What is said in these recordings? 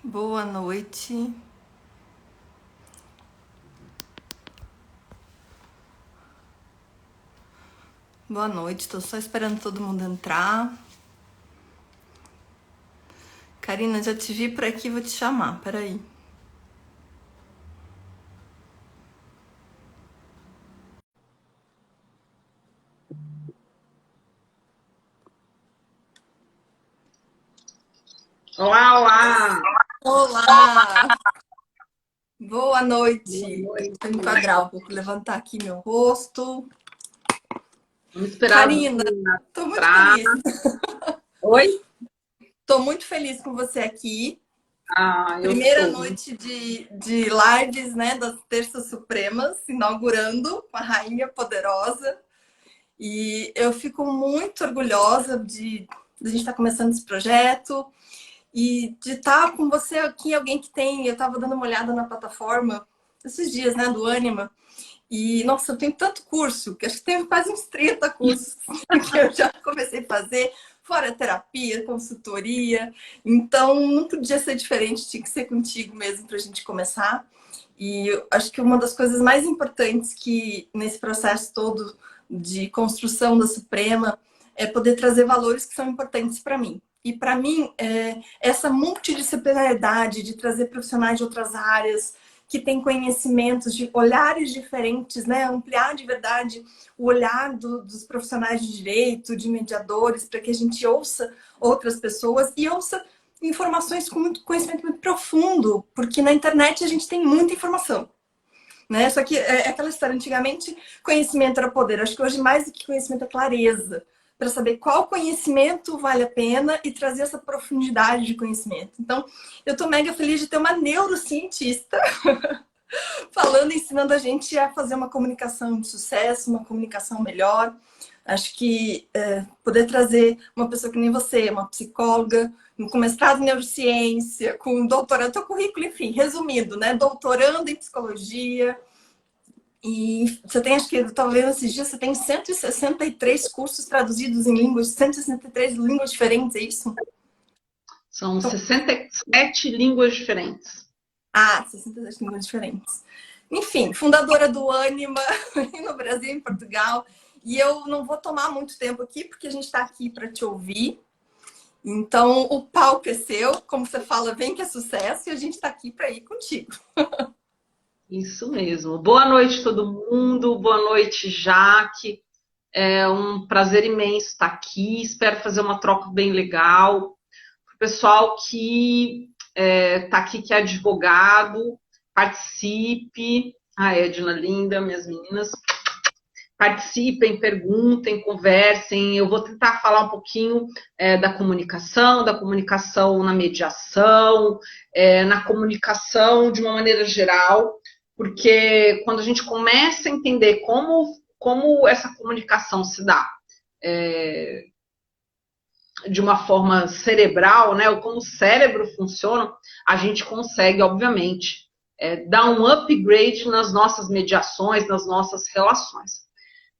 Boa noite. Boa noite. Tô só esperando todo mundo entrar. Karina, já te vi por aqui, vou te chamar. Peraí. Olá, olá! Olá! Boa Boa noite. Deixa eu noite. enquadrar um pouco, levantar aqui meu rosto. Vamos esperar a Karina, doutrina tô muito entrar. feliz. Oi? Tô muito feliz com você aqui. Ah, eu Primeira sou. noite de lives, né, das Terças Supremas, inaugurando com a Rainha Poderosa. E eu fico muito orgulhosa de a gente estar começando esse projeto. E de estar com você aqui, alguém que tem. Eu estava dando uma olhada na plataforma esses dias, né, do Anima. E, nossa, eu tenho tanto curso, que acho que tenho quase uns 30 cursos que eu já comecei a fazer, fora terapia, consultoria. Então, não podia ser diferente, tinha que ser contigo mesmo para a gente começar. E eu acho que uma das coisas mais importantes que nesse processo todo de construção da Suprema é poder trazer valores que são importantes para mim. E para mim, essa multidisciplinaridade de trazer profissionais de outras áreas, que têm conhecimentos de olhares diferentes, né? Ampliar de verdade o olhar dos profissionais de direito, de mediadores, para que a gente ouça outras pessoas e ouça informações com muito conhecimento muito profundo, porque na internet a gente tem muita informação. Né? Só que é aquela história, antigamente conhecimento era poder, acho que hoje mais do que conhecimento é clareza, para saber qual conhecimento vale a pena e trazer essa profundidade de conhecimento. Então, eu estou mega feliz de ter uma neurocientista falando, ensinando a gente a fazer uma comunicação de sucesso, uma comunicação melhor. Acho que poder trazer uma pessoa que nem você, uma psicóloga, com mestrado em neurociência, com doutorado, teu currículo, enfim, resumindo, né? Doutorando em psicologia. E você tem, acho que eu estava vendo esses dias, você tem 163 cursos traduzidos em línguas, 163 línguas diferentes, é isso? São Então, 67 línguas diferentes. 67 línguas diferentes. Enfim, fundadora do Anima no Brasil e em Portugal. E eu não vou tomar muito tempo aqui, porque a gente está aqui para te ouvir. Então, o palco é seu. Como você fala, vem que é sucesso e a gente está aqui para ir contigo. Isso mesmo. Boa noite, todo mundo. Boa noite, Jaque. É um prazer imenso estar aqui. Espero fazer uma troca bem legal. Para o pessoal que está aqui, que é advogado, participe. A Edna linda, minhas meninas. Participem, perguntem, conversem. Eu vou tentar falar um pouquinho da comunicação na mediação, na comunicação de uma maneira geral, porque quando a gente começa a entender como essa comunicação se dá de uma forma cerebral, né, ou como o cérebro funciona, a gente consegue, obviamente, dar um upgrade nas nossas mediações, nas nossas relações.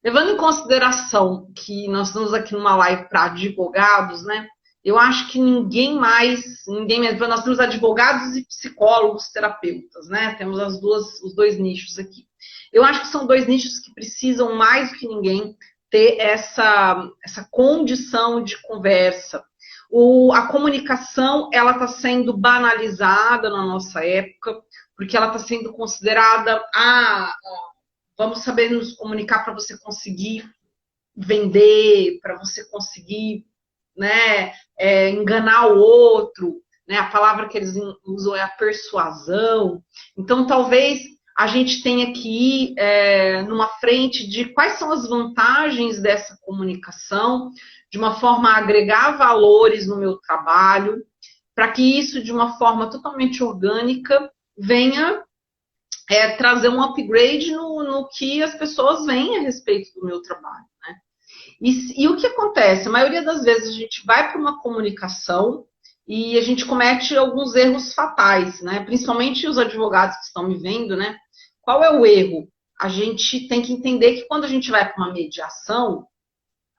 Levando em consideração que nós estamos aqui numa live para advogados, né? Eu acho que ninguém mais, nós temos advogados e psicólogos, terapeutas, né? Temos os dois nichos aqui. Eu acho que são dois nichos que precisam mais do que ninguém ter essa condição de conversa. A comunicação, ela está sendo banalizada na nossa época, porque ela está sendo considerada vamos saber nos comunicar para você conseguir vender, para você conseguir, né, enganar o outro, né? A palavra que eles usam é a persuasão. Então, talvez a gente tenha que ir numa frente de quais são as vantagens dessa comunicação, de uma forma a agregar valores no meu trabalho, para que isso, de uma forma totalmente orgânica, venha trazer um upgrade no que as pessoas veem a respeito do meu trabalho. Né? E o que acontece? A maioria das vezes a gente vai para uma comunicação e a gente comete alguns erros fatais, né? Principalmente os advogados que estão me vendo, né? Qual é o erro? A gente tem que entender que quando a gente vai para uma mediação,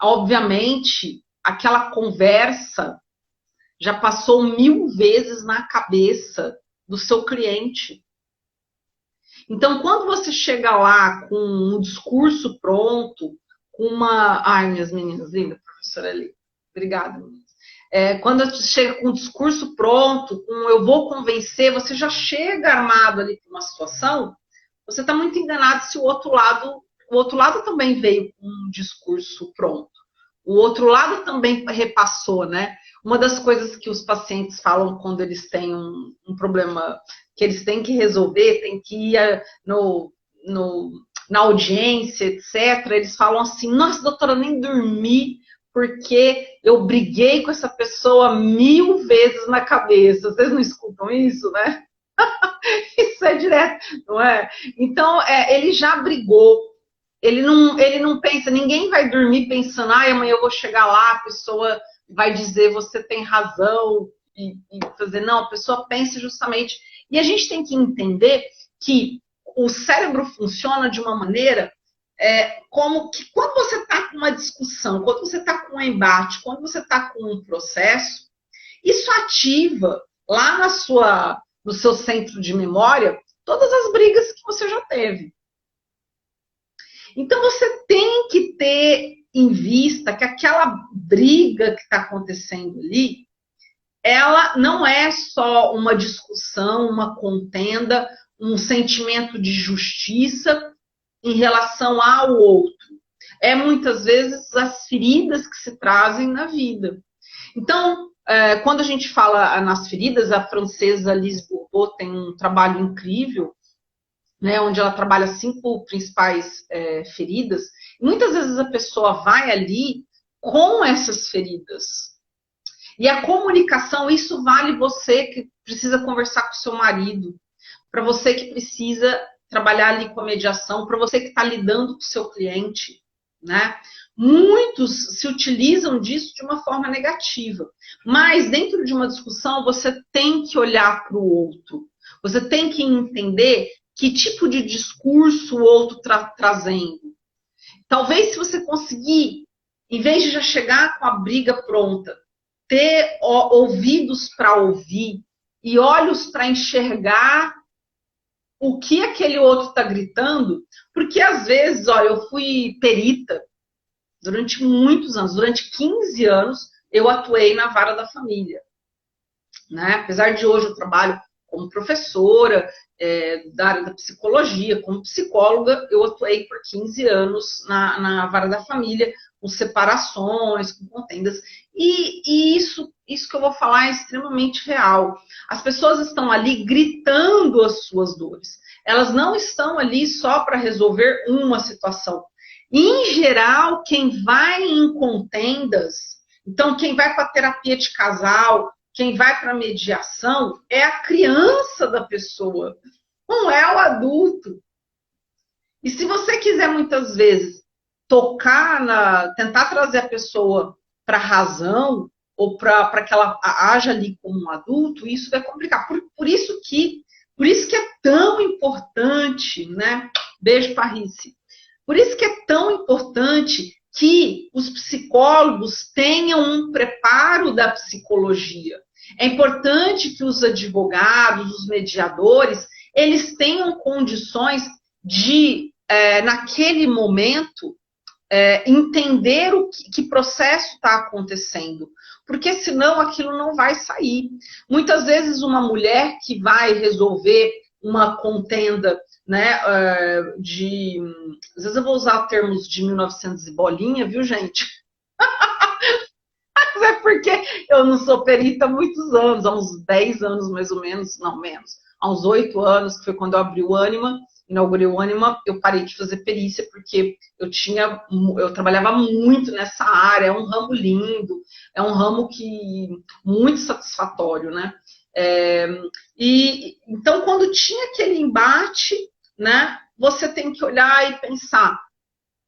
obviamente, aquela conversa já passou 1000 vezes na cabeça do seu cliente. Então, quando você chega lá com um discurso pronto, com uma... Ai, minhas meninas lindas, professora Ali. Obrigada, meninas. Quando você chega com um discurso pronto, com eu vou convencer, você já chega armado ali para uma situação, você está muito enganado se o outro lado também veio com um discurso pronto. O outro lado também repassou, né? Uma das coisas que os pacientes falam quando eles têm um problema que eles têm que resolver, tem que ir na audiência, etc. Eles falam assim, nossa, doutora, nem dormi porque eu briguei com essa pessoa 1000 vezes na cabeça. Vocês não escutam isso, né? Isso é direto, não é? Então, ele já brigou. Ele não pensa, ninguém vai dormir pensando, amanhã eu vou chegar lá, a pessoa vai dizer, você tem razão, e fazer, não, a pessoa pensa justamente. E a gente tem que entender que o cérebro funciona de uma maneira como que quando você está com uma discussão, quando você está com um embate, quando você está com um processo, isso ativa lá no seu centro de memória todas as brigas que você já teve. Então, você tem que ter em vista que aquela briga que está acontecendo ali, ela não é só uma discussão, uma contenda, um sentimento de justiça em relação ao outro. É muitas vezes as feridas que se trazem na vida. Então, quando a gente fala nas feridas, a francesa Lise Bourbeau tem um trabalho incrível, né, onde ela trabalha 5 principais feridas. Muitas vezes a pessoa vai ali com essas feridas. E a comunicação, isso vale você que precisa conversar com o seu marido, para você que precisa trabalhar ali com a mediação, para você que está lidando com o seu cliente, né? Muitos se utilizam disso de uma forma negativa. Mas dentro de uma discussão, você tem que olhar para o outro. Você tem que entender que tipo de discurso o outro está trazendo. Talvez se você conseguir, em vez de já chegar com a briga pronta, ter ouvidos para ouvir e olhos para enxergar o que aquele outro está gritando, porque às vezes, eu fui perita durante muitos anos, durante 15 anos, eu atuei na vara da família. Né? Apesar de hoje eu trabalho como professora da área da psicologia, como psicóloga, eu atuei por 15 anos na vara da família, com separações, com contendas. E isso que eu vou falar é extremamente real. As pessoas estão ali gritando as suas dores. Elas não estão ali só para resolver uma situação. Em geral, quem vai em contendas, então quem vai para a terapia de casal, quem vai para a mediação, é a criança da pessoa, não é o adulto. E se você quiser muitas vezes tentar trazer a pessoa para a razão, ou para que ela haja ali como um adulto, isso vai complicar. Por isso que é tão importante, né? Beijo, Parrice. Por isso que é tão importante que os psicólogos tenham um preparo da psicologia. É importante que os advogados, os mediadores, eles tenham condições de, naquele momento, entender que processo está acontecendo, porque senão aquilo não vai sair. Muitas vezes uma mulher que vai resolver uma contenda, né, às vezes eu vou usar termos de 1900 e bolinha, viu, gente? Mas é porque eu não sou perita há muitos anos, há uns 10 anos mais ou menos, não menos, há uns 8 anos, que foi quando eu abri o Ânima, inaugurei o Ânima, eu parei de fazer perícia porque eu trabalhava muito nessa área, é um ramo lindo, é um ramo muito satisfatório, né? Então, quando tinha aquele embate, né, você tem que olhar e pensar.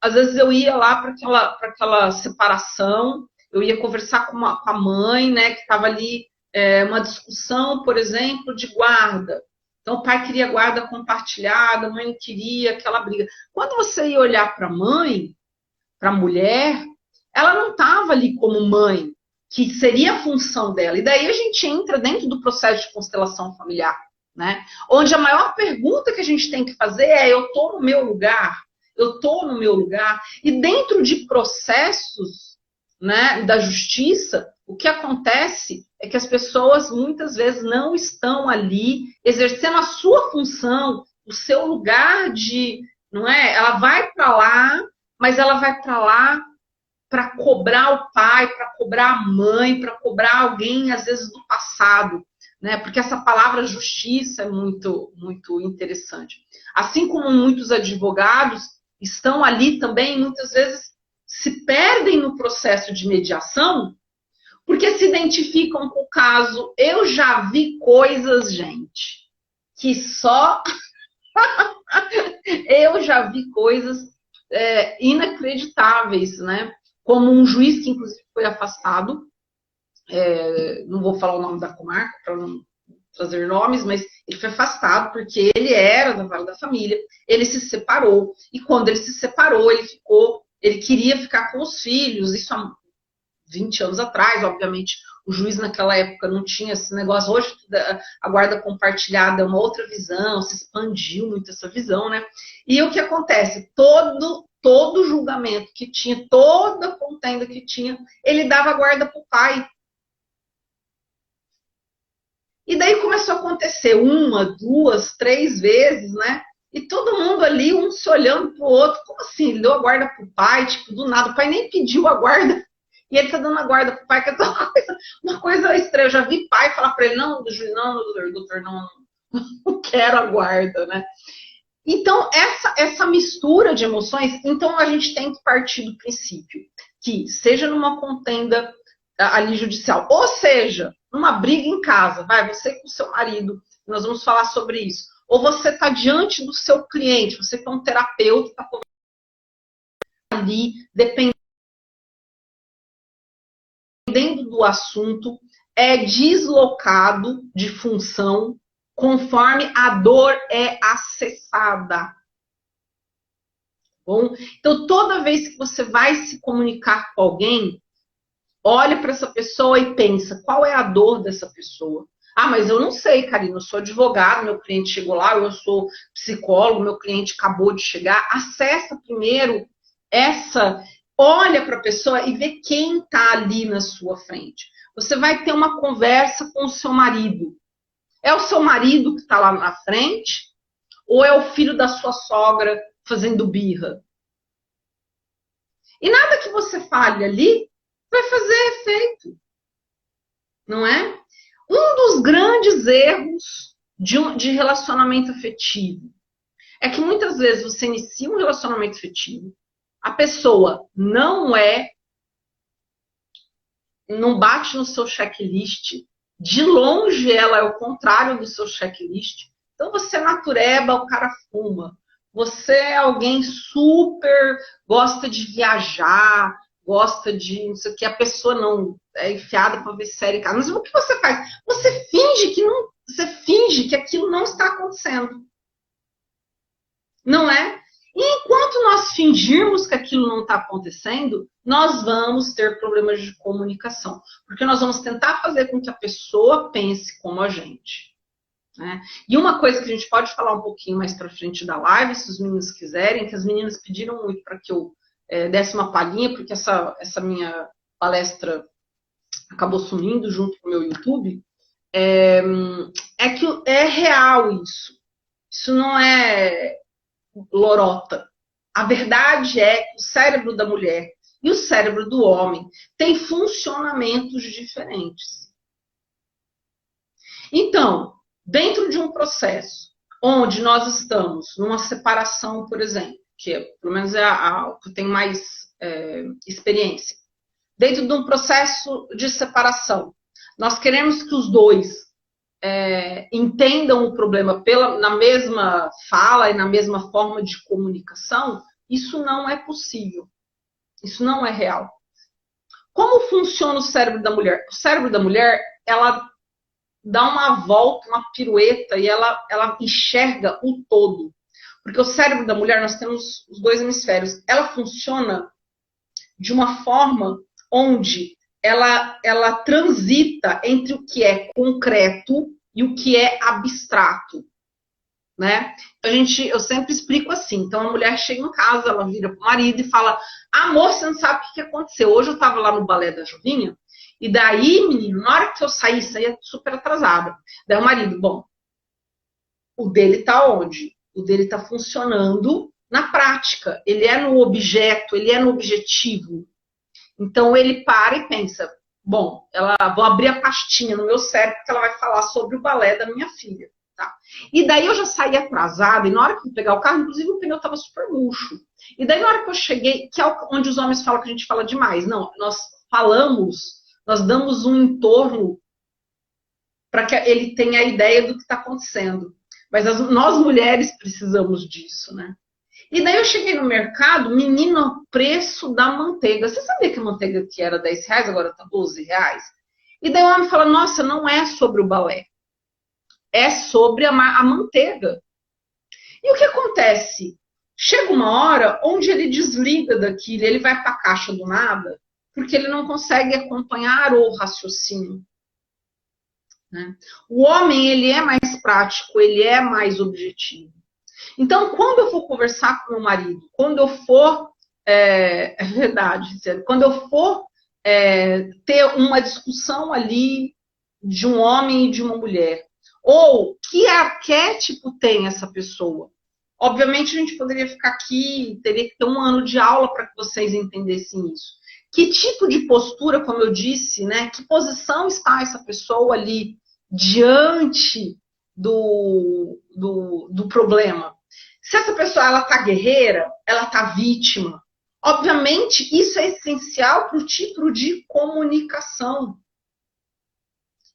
Às vezes eu ia lá para aquela separação, eu ia conversar com a mãe, né, que estava ali, uma discussão, por exemplo, de guarda. Então, o pai queria guarda compartilhada, a mãe não queria, aquela briga. Quando você ia olhar para a mãe, para a mulher, ela não estava ali como mãe, que seria a função dela. E daí a gente entra dentro do processo de constelação familiar, né? Onde a maior pergunta que a gente tem que fazer é: eu estou no meu lugar? Eu estou no meu lugar? E dentro de processos, né, da justiça, o que acontece é que as pessoas muitas vezes não estão ali exercendo a sua função, o seu lugar de, não é? Ela vai para lá, mas ela vai para lá para cobrar o pai, para cobrar a mãe, para cobrar alguém, às vezes, do passado, né? Porque essa palavra justiça é muito, muito interessante. Assim como muitos advogados estão ali também, muitas vezes, se perdem no processo de mediação, porque se identificam com o caso. Eu já vi coisas, gente, que só... eu já vi coisas inacreditáveis, né? Como um juiz que, inclusive, foi afastado, não vou falar o nome da comarca para não trazer nomes, mas ele foi afastado porque ele era da Vara da Família, ele se separou, e quando ele se separou, ele queria ficar com os filhos, isso há 20 anos atrás, obviamente, o juiz naquela época não tinha esse negócio. Hoje a guarda compartilhada é uma outra visão, se expandiu muito essa visão, né? E o que acontece? Todo julgamento que tinha, toda contenda que tinha, ele dava guarda para o pai. E daí começou a acontecer 1, 2, 3 vezes, né? E todo mundo ali, um se olhando para o outro. Como assim? Ele deu a guarda para o pai, tipo, do nada. O pai nem pediu a guarda. E ele tá dando a guarda pro pai, que é uma coisa estranha. Eu já vi pai falar para ele: não, doutor, não quero a guarda, né? Então, essa mistura de emoções, então a gente tem que partir do princípio que, seja numa contenda ali judicial, ou seja, numa briga em casa, você com o seu marido, nós vamos falar sobre isso, ou você está diante do seu cliente, você que é um terapeuta, está ali, dependendo do assunto, é deslocado de função conforme a dor é acessada. Bom, então, toda vez que você vai se comunicar com alguém, olhe para essa pessoa e pensa: qual é a dor dessa pessoa? Ah, mas eu não sei, Karina, eu sou advogado, meu cliente chegou lá, eu sou psicólogo, meu cliente acabou de chegar. Acessa primeiro olha para a pessoa e vê quem está ali na sua frente. Você vai ter uma conversa com o seu marido. É o seu marido que está lá na frente? Ou é o filho da sua sogra fazendo birra? E nada que você fale ali vai fazer efeito. Não é? Um dos grandes erros de relacionamento afetivo é que muitas vezes você inicia um relacionamento afetivo, a pessoa não bate no seu checklist, de longe ela é o contrário do seu checklist. Então você é natureba, o cara fuma. Você é alguém super, gosta de viajar, gosta de não sei o que, a pessoa não é enfiada para ver série em casa. Mas o que você faz? Você finge que aquilo não está acontecendo. Não é? E enquanto nós fingirmos que aquilo não está acontecendo, nós vamos ter problemas de comunicação. Porque nós vamos tentar fazer com que a pessoa pense como a gente. Né? E uma coisa que a gente pode falar um pouquinho mais para frente da live, se os meninos quiserem, que as meninas pediram muito para que eu desse uma palhinha, porque essa minha palestra acabou sumindo junto com o meu YouTube, que é real isso. Isso não é lorota. A verdade é que o cérebro da mulher e o cérebro do homem têm funcionamentos diferentes. Então, dentro de um processo onde nós estamos numa separação, por exemplo, que pelo menos é a que eu tenho mais experiência, dentro de um processo de separação, nós queremos que os dois entendam o problema na mesma fala e na mesma forma de comunicação, isso não é possível. Isso não é real. Como funciona o cérebro da mulher? O cérebro da mulher, ela dá uma volta, uma pirueta, e ela enxerga o todo. Porque o cérebro da mulher, nós temos os dois hemisférios, ela funciona de uma forma onde ela transita entre o que é concreto e o que é abstrato, né? Eu sempre explico assim. Então a mulher chega em casa, ela vira pro marido e fala: amor, você não sabe o que aconteceu. Hoje eu tava lá no balé da Julinha, e daí, menino, na hora que eu saía super atrasada. Daí o marido, bom, o dele tá onde? O dele tá funcionando na prática. Ele é no objeto, ele é no objetivo. Então ele para e pensa: bom, vou abrir a pastinha no meu cérebro porque ela vai falar sobre o balé da minha filha. Tá? E daí eu já saí atrasada, e na hora que eu pegar o carro, inclusive o pneu estava super murcho. E daí na hora que eu cheguei, que é onde os homens falam que a gente fala demais. Não, nós damos um entorno para que ele tenha a ideia do que está acontecendo. Mas nós mulheres precisamos disso, né? E daí eu cheguei no mercado, menino, preço da manteiga. Você sabia que a manteiga que era R$10, agora está R$12? E daí o homem fala: nossa, não é sobre o balé. É sobre a manteiga. E o que acontece? Chega uma hora onde ele desliga daquilo, ele vai para a caixa do nada, porque ele não consegue acompanhar o raciocínio. Né? O homem, ele é mais prático, ele é mais objetivo. Então, quando eu for conversar com meu marido, quando eu for, é verdade, quando eu for ter uma discussão ali de um homem e de uma mulher, ou que arquétipo tem essa pessoa? Obviamente a gente poderia ficar aqui, teria que ter um ano de aula para que vocês entendessem isso. Que tipo de postura, como eu disse, né? Que posição está essa pessoa ali diante do problema? Se essa pessoa ela tá guerreira, ela tá vítima. Obviamente isso é essencial para o tipo de comunicação.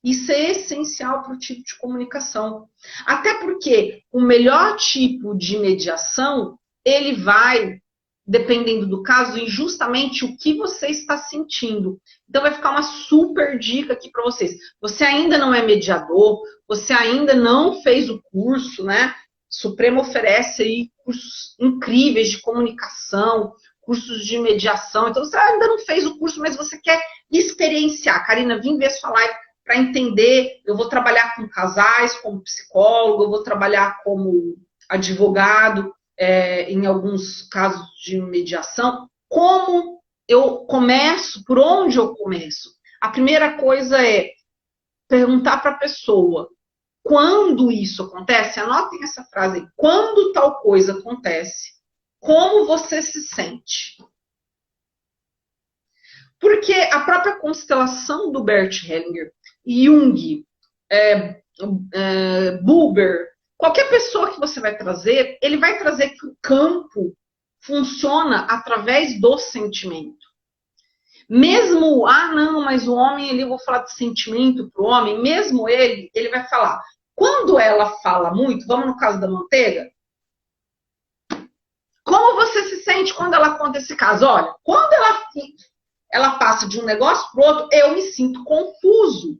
Isso é essencial para o tipo de comunicação. Até porque o melhor tipo de mediação, ele vai, dependendo do caso, em justamente o que você está sentindo. Então vai ficar uma super dica aqui para vocês. Você ainda não é mediador, você ainda não fez o curso, né? Supremo oferece aí cursos incríveis de comunicação, cursos de mediação. Então você ainda não fez o curso, mas você quer experienciar. Karina, vim ver sua live para entender. Eu vou trabalhar com casais, como psicólogo, eu vou trabalhar como advogado, em alguns casos de mediação. Como eu começo? Por onde eu começo? A primeira coisa é perguntar para a pessoa: quando isso acontece? Anotem essa frase aí. Quando tal coisa acontece, como você se sente? Porque a própria constelação do Bert Hellinger, Jung, Buber, qualquer pessoa que você vai trazer, ele vai trazer que o campo funciona através do sentimento. Mesmo, não, mas o homem, eu vou falar de sentimento para o homem, mesmo ele vai falar. Quando ela fala muito, vamos no caso da manteiga, como você se sente quando ela conta esse caso? Olha, quando ela passa de um negócio para o outro, eu me sinto confuso.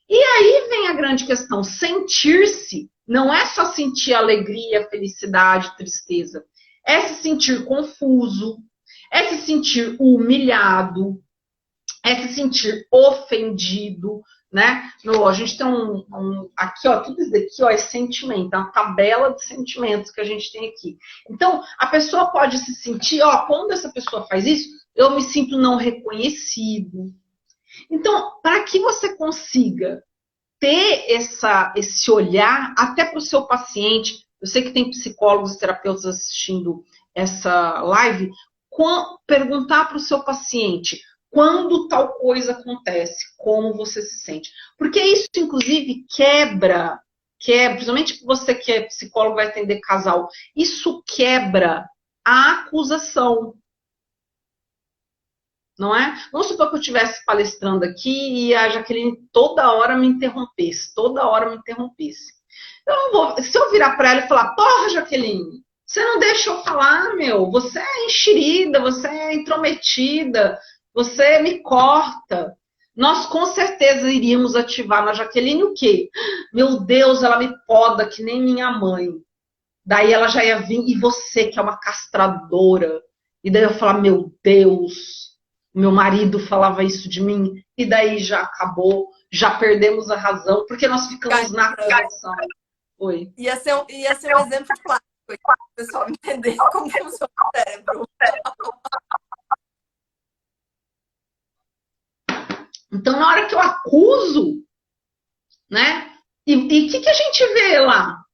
E aí vem a grande questão: sentir-se não é só sentir alegria, felicidade, tristeza. É se sentir confuso, é se sentir humilhado, é se sentir ofendido, né? A gente tem aqui, ó, tudo isso daqui, ó, é sentimento, é uma tabela de sentimentos que a gente tem aqui. Então, a pessoa pode se sentir, ó, quando essa pessoa faz isso, eu me sinto não reconhecido. Então, para que você consiga ter esse olhar até para o seu paciente, eu sei que tem psicólogos e terapeutas assistindo essa live, perguntar para o seu paciente: quando tal coisa acontece, como você se sente? Porque isso, inclusive, quebra, principalmente você que é psicólogo, vai atender casal, isso quebra a acusação. Não é? Vamos supor que eu estivesse palestrando aqui e a Jaqueline toda hora me interrompesse. Eu não vou, se eu virar para ela e falar: porra, Jaqueline, você não deixa eu falar, meu. Você é enxerida, você é intrometida, você me corta. Nós com certeza iríamos ativar na Jaqueline o quê? Meu Deus, ela me poda que nem minha mãe. Daí ela já ia vir: e você que é uma castradora? E daí eu ia falar: meu Deus, meu marido falava isso de mim, e daí já acabou, já perdemos a razão, porque nós ficamos na traição. Oi. Ia ser um exemplo clássico para o pessoal entender como funciona o cérebro. Então, na hora que eu acuso, né? E o que a gente vê lá?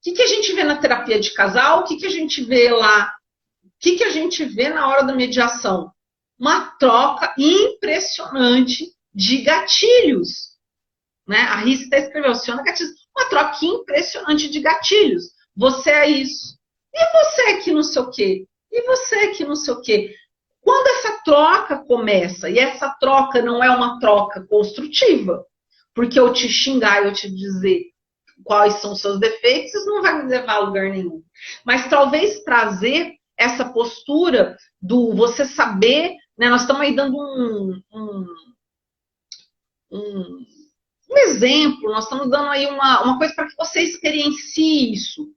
O que a gente vê na terapia de casal? O que a gente vê lá? O que a gente vê na hora da mediação? Uma troca impressionante de gatilhos. Né? A Rita escreveu, Ciona Gatilhos, uma troca impressionante de gatilhos. Você é isso. E você é que não sei o quê? E você é que não sei o quê? Quando essa troca começa, e essa troca não é uma troca construtiva, porque eu te xingar e eu te dizer quais são os seus defeitos, isso não vai me levar a lugar nenhum. Mas talvez trazer essa postura do você saber, né? Nós estamos aí dando um exemplo, nós estamos dando aí uma coisa para que você experiencie isso,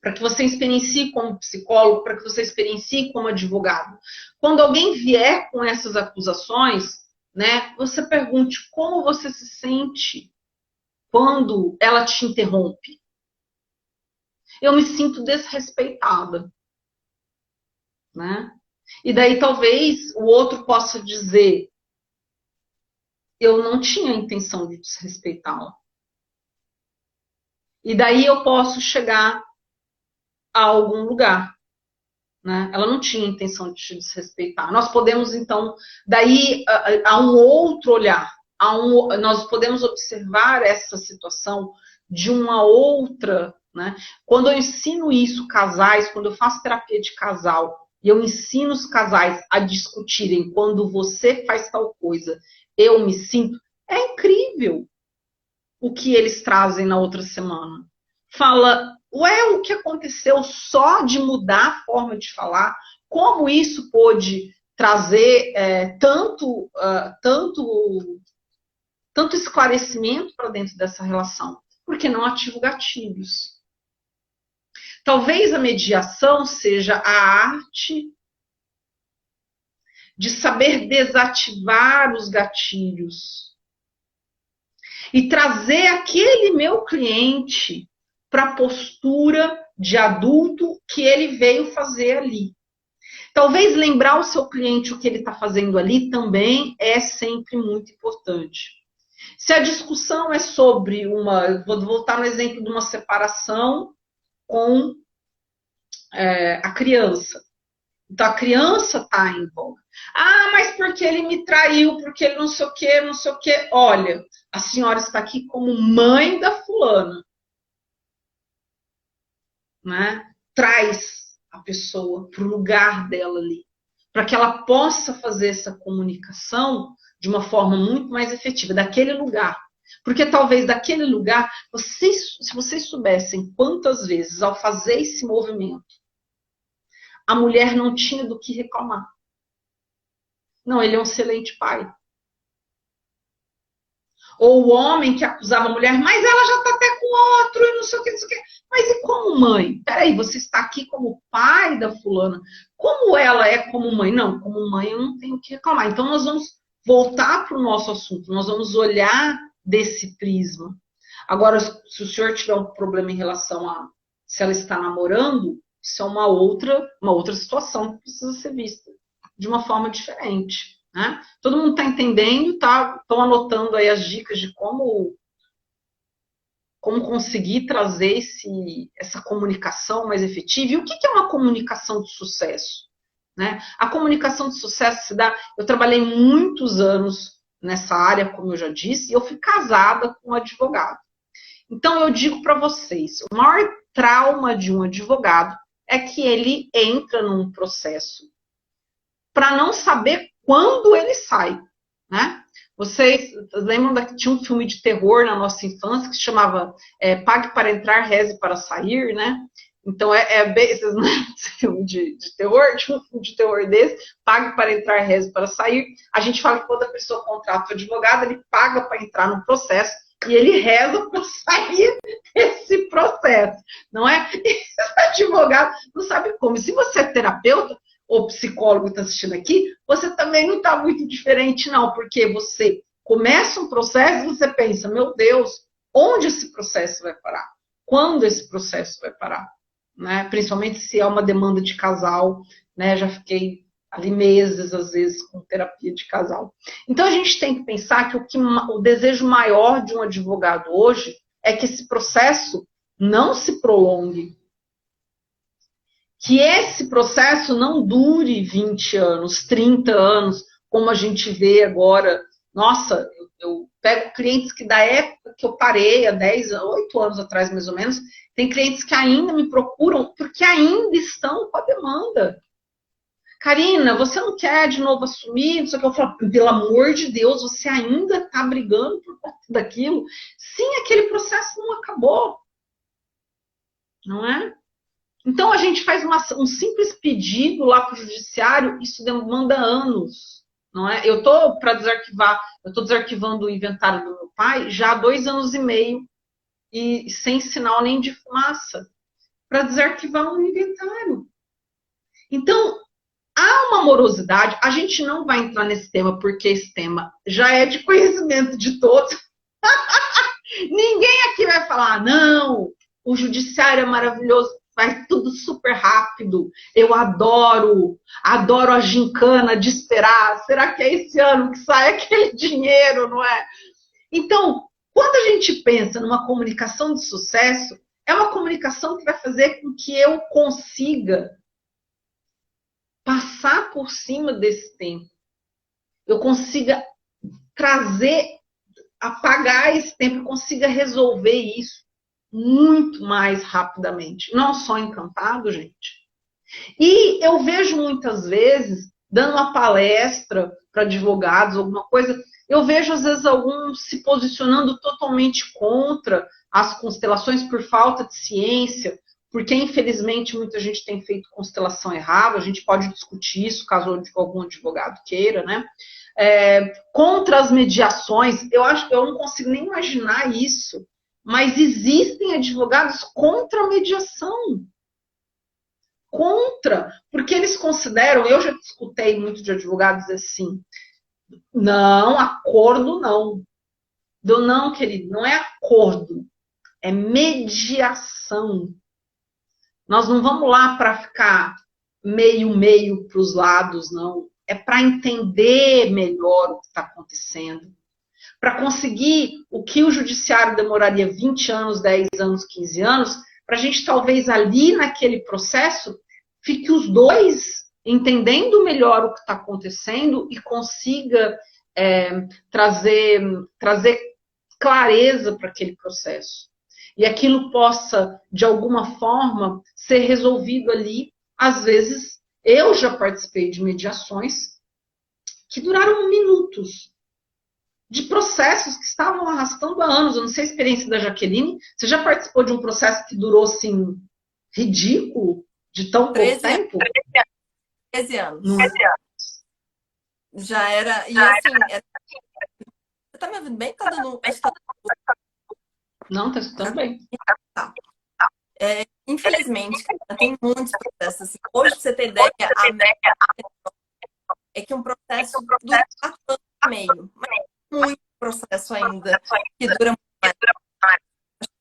para que você experiencie como psicólogo, para que você experiencie como advogado. Quando alguém vier com essas acusações, né, você pergunte como você se sente quando ela te interrompe. Eu me sinto desrespeitada. Né? E daí talvez o outro possa dizer, eu não tinha a intenção de desrespeitá-la. E daí eu posso chegar a algum lugar. Né? Ela não tinha a intenção de te desrespeitar. Nós podemos, então, daí a um outro olhar. Nós podemos observar essa situação de uma outra. Né? Quando eu ensino isso, casais, quando eu faço terapia de casal, e eu ensino os casais a discutirem quando você faz tal coisa, eu me sinto, é incrível o que eles trazem na outra semana. Fala, ué, o que aconteceu só de mudar a forma de falar? Como isso pôde trazer tanto esclarecimento para dentro dessa relação? Porque não ativo gatilhos. Talvez a mediação seja a arte de saber desativar os gatilhos e trazer aquele meu cliente para a postura de adulto que ele veio fazer ali. Talvez lembrar o seu cliente o que ele está fazendo ali também é sempre muito importante. Se a discussão é sobre vou voltar no exemplo de uma separação com a criança. Então a criança está em volta. Ah, mas porque ele me traiu, porque ele não sei o quê, não sei o quê. Olha, a senhora está aqui como mãe da fulana. Né? Traz a pessoa para o lugar dela ali, para que ela possa fazer essa comunicação de uma forma muito mais efetiva, daquele lugar. Porque talvez daquele lugar, se vocês soubessem quantas vezes, ao fazer esse movimento, a mulher não tinha do que reclamar. Não, ele é um excelente pai. Ou o homem que acusava a mulher, mas ela já está até com outro, e não sei o que, não sei o que. Mas e como mãe? Peraí, você está aqui como pai da fulana. Como ela é como mãe? Não, como mãe eu não tenho o que reclamar. Então nós vamos voltar para o nosso assunto, nós vamos olhar desse prisma. Agora, se o senhor tiver um problema em relação a se ela está namorando, isso é uma outra situação que precisa ser vista de uma forma diferente. Né? Todo mundo está entendendo, estão anotando aí as dicas de como conseguir trazer essa comunicação mais efetiva. E o que é uma comunicação de sucesso? Né? A comunicação de sucesso se dá... Eu trabalhei muitos anos nessa área, como eu já disse, e eu fui casada com um advogado. Então, eu digo para vocês, o maior trauma de um advogado é que ele entra num processo para não saber quando ele sai. Né? Vocês lembram que tinha um filme de terror na nossa infância que se chamava Pague para Entrar, Reze para Sair, né? Então, vocês não lembram desse filme de terror? Tinha um filme de terror desse, Pague para Entrar, Reze para Sair. A gente fala que quando a pessoa contrata o advogado, ele paga para entrar no processo e ele reza para sair desse processo, não é? E esse advogado não sabe como. Se você é terapeuta, ou psicólogo está assistindo aqui, você também não está muito diferente, não, porque você começa um processo e você pensa, meu Deus, onde esse processo vai parar? Quando esse processo vai parar? Né? Principalmente se é uma demanda de casal, né? Já fiquei ali meses, às vezes, com terapia de casal. Então, a gente tem que pensar que o desejo maior de um advogado hoje é que esse processo não se prolongue. Que esse processo não dure 20 anos, 30 anos, como a gente vê agora. Nossa, eu pego clientes que da época que eu parei, há 8 anos atrás, mais ou menos, tem clientes que ainda me procuram porque ainda estão com a demanda. Karina, você não quer de novo assumir? Não sei o que. Eu falo, pelo amor de Deus, você ainda está brigando por conta daquilo? Sim, aquele processo não acabou. Não é? Então, a gente faz um simples pedido lá para o judiciário, isso demanda anos. Não é? Eu estou para desarquivar, eu estou desarquivando o inventário do meu pai já há 2 anos e meio, e sem sinal nem de fumaça, para desarquivar um inventário. Então, há uma morosidade, a gente não vai entrar nesse tema, porque esse tema já é de conhecimento de todos. Ninguém aqui vai falar, não, o judiciário é maravilhoso, faz tudo super rápido, eu adoro a gincana de esperar, será que é esse ano que sai aquele dinheiro, não é? Então, quando a gente pensa numa comunicação de sucesso, é uma comunicação que vai fazer com que eu consiga passar por cima desse tempo. Eu consiga trazer, apagar esse tempo, eu consiga resolver isso muito mais rapidamente. Não só encantado, gente. E eu vejo muitas vezes, dando uma palestra para advogados, alguma coisa, eu vejo às vezes alguns se posicionando totalmente contra as constelações por falta de ciência, porque infelizmente muita gente tem feito constelação errada, a gente pode discutir isso caso algum advogado queira, né? Contra as mediações, eu acho que eu não consigo nem imaginar isso, mas existem advogados contra a mediação. Contra, porque eles consideram, eu já escutei muito de advogados assim, não, acordo não. Não, querido, não é acordo, é mediação. Nós não vamos lá para ficar meio para os lados, não. É para entender melhor o que está acontecendo. Para conseguir o que o judiciário demoraria 20 anos, 10 anos, 15 anos, para a gente talvez ali naquele processo fique os dois entendendo melhor o que está acontecendo e consiga trazer clareza para aquele processo. E aquilo possa, de alguma forma, ser resolvido ali. Às vezes, eu já participei de mediações que duraram minutos, de processos que estavam arrastando há anos. Eu não sei a experiência da Jaqueline. Você já participou de um processo que durou, assim, ridículo, de tão pouco tempo? 13 anos. Não. Já era... E assim... Você tá me ouvindo bem? Tá dando... Não, tá escutando bem. Tá. Infelizmente, tem muitos processos. Assim. Hoje, pra você ter ideia, a média é que um processo dura 4 anos e meio. Mas tem muito processo ainda que dura muito mais.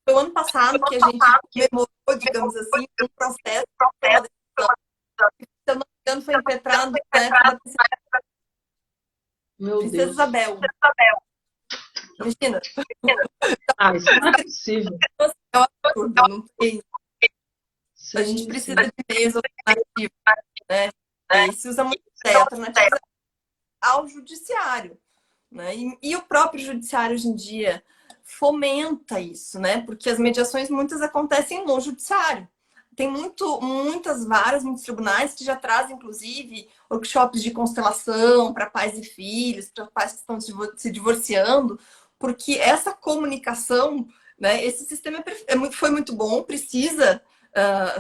Foi o ano passado que a gente comemorou, digamos assim, um processo de uma decisão. Se eu não me engano, foi impetrado na época da Princesa Isabel. Imagina. Isso não é possível. É um absurdo, não tem. A gente precisa de meios alternativos, né? E se usa muito alternativas ao judiciário, né? E o próprio judiciário hoje em dia fomenta isso, né? Porque as mediações muitas acontecem no judiciário. Tem muitas varas, muitos tribunais que já trazem, inclusive, workshops de constelação para pais e filhos, para pais que estão se divorciando, porque essa comunicação, né? Esse sistema foi muito bom,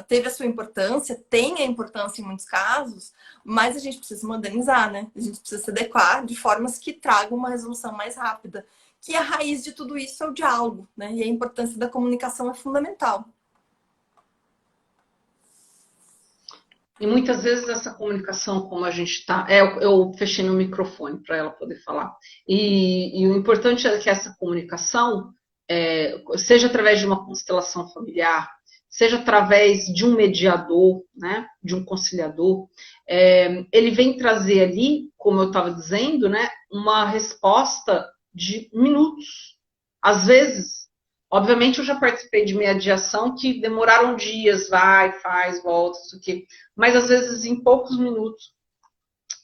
teve a sua importância, tem a importância em muitos casos, mas a gente precisa se modernizar, né? A gente precisa se adequar de formas que tragam uma resolução mais rápida. Que a raiz de tudo isso é o diálogo, né? E a importância da comunicação é fundamental. E muitas vezes essa comunicação, como a gente está. Eu fechei no microfone para ela poder falar. E o importante é que essa comunicação, seja através de uma constelação familiar, seja através de um mediador, né, de um conciliador, ele vem trazer ali, como eu estava dizendo, né, uma resposta de minutos. Às vezes, obviamente, eu já participei de mediação que demoraram dias, vai, faz, volta, isso aqui. Mas às vezes, em poucos minutos,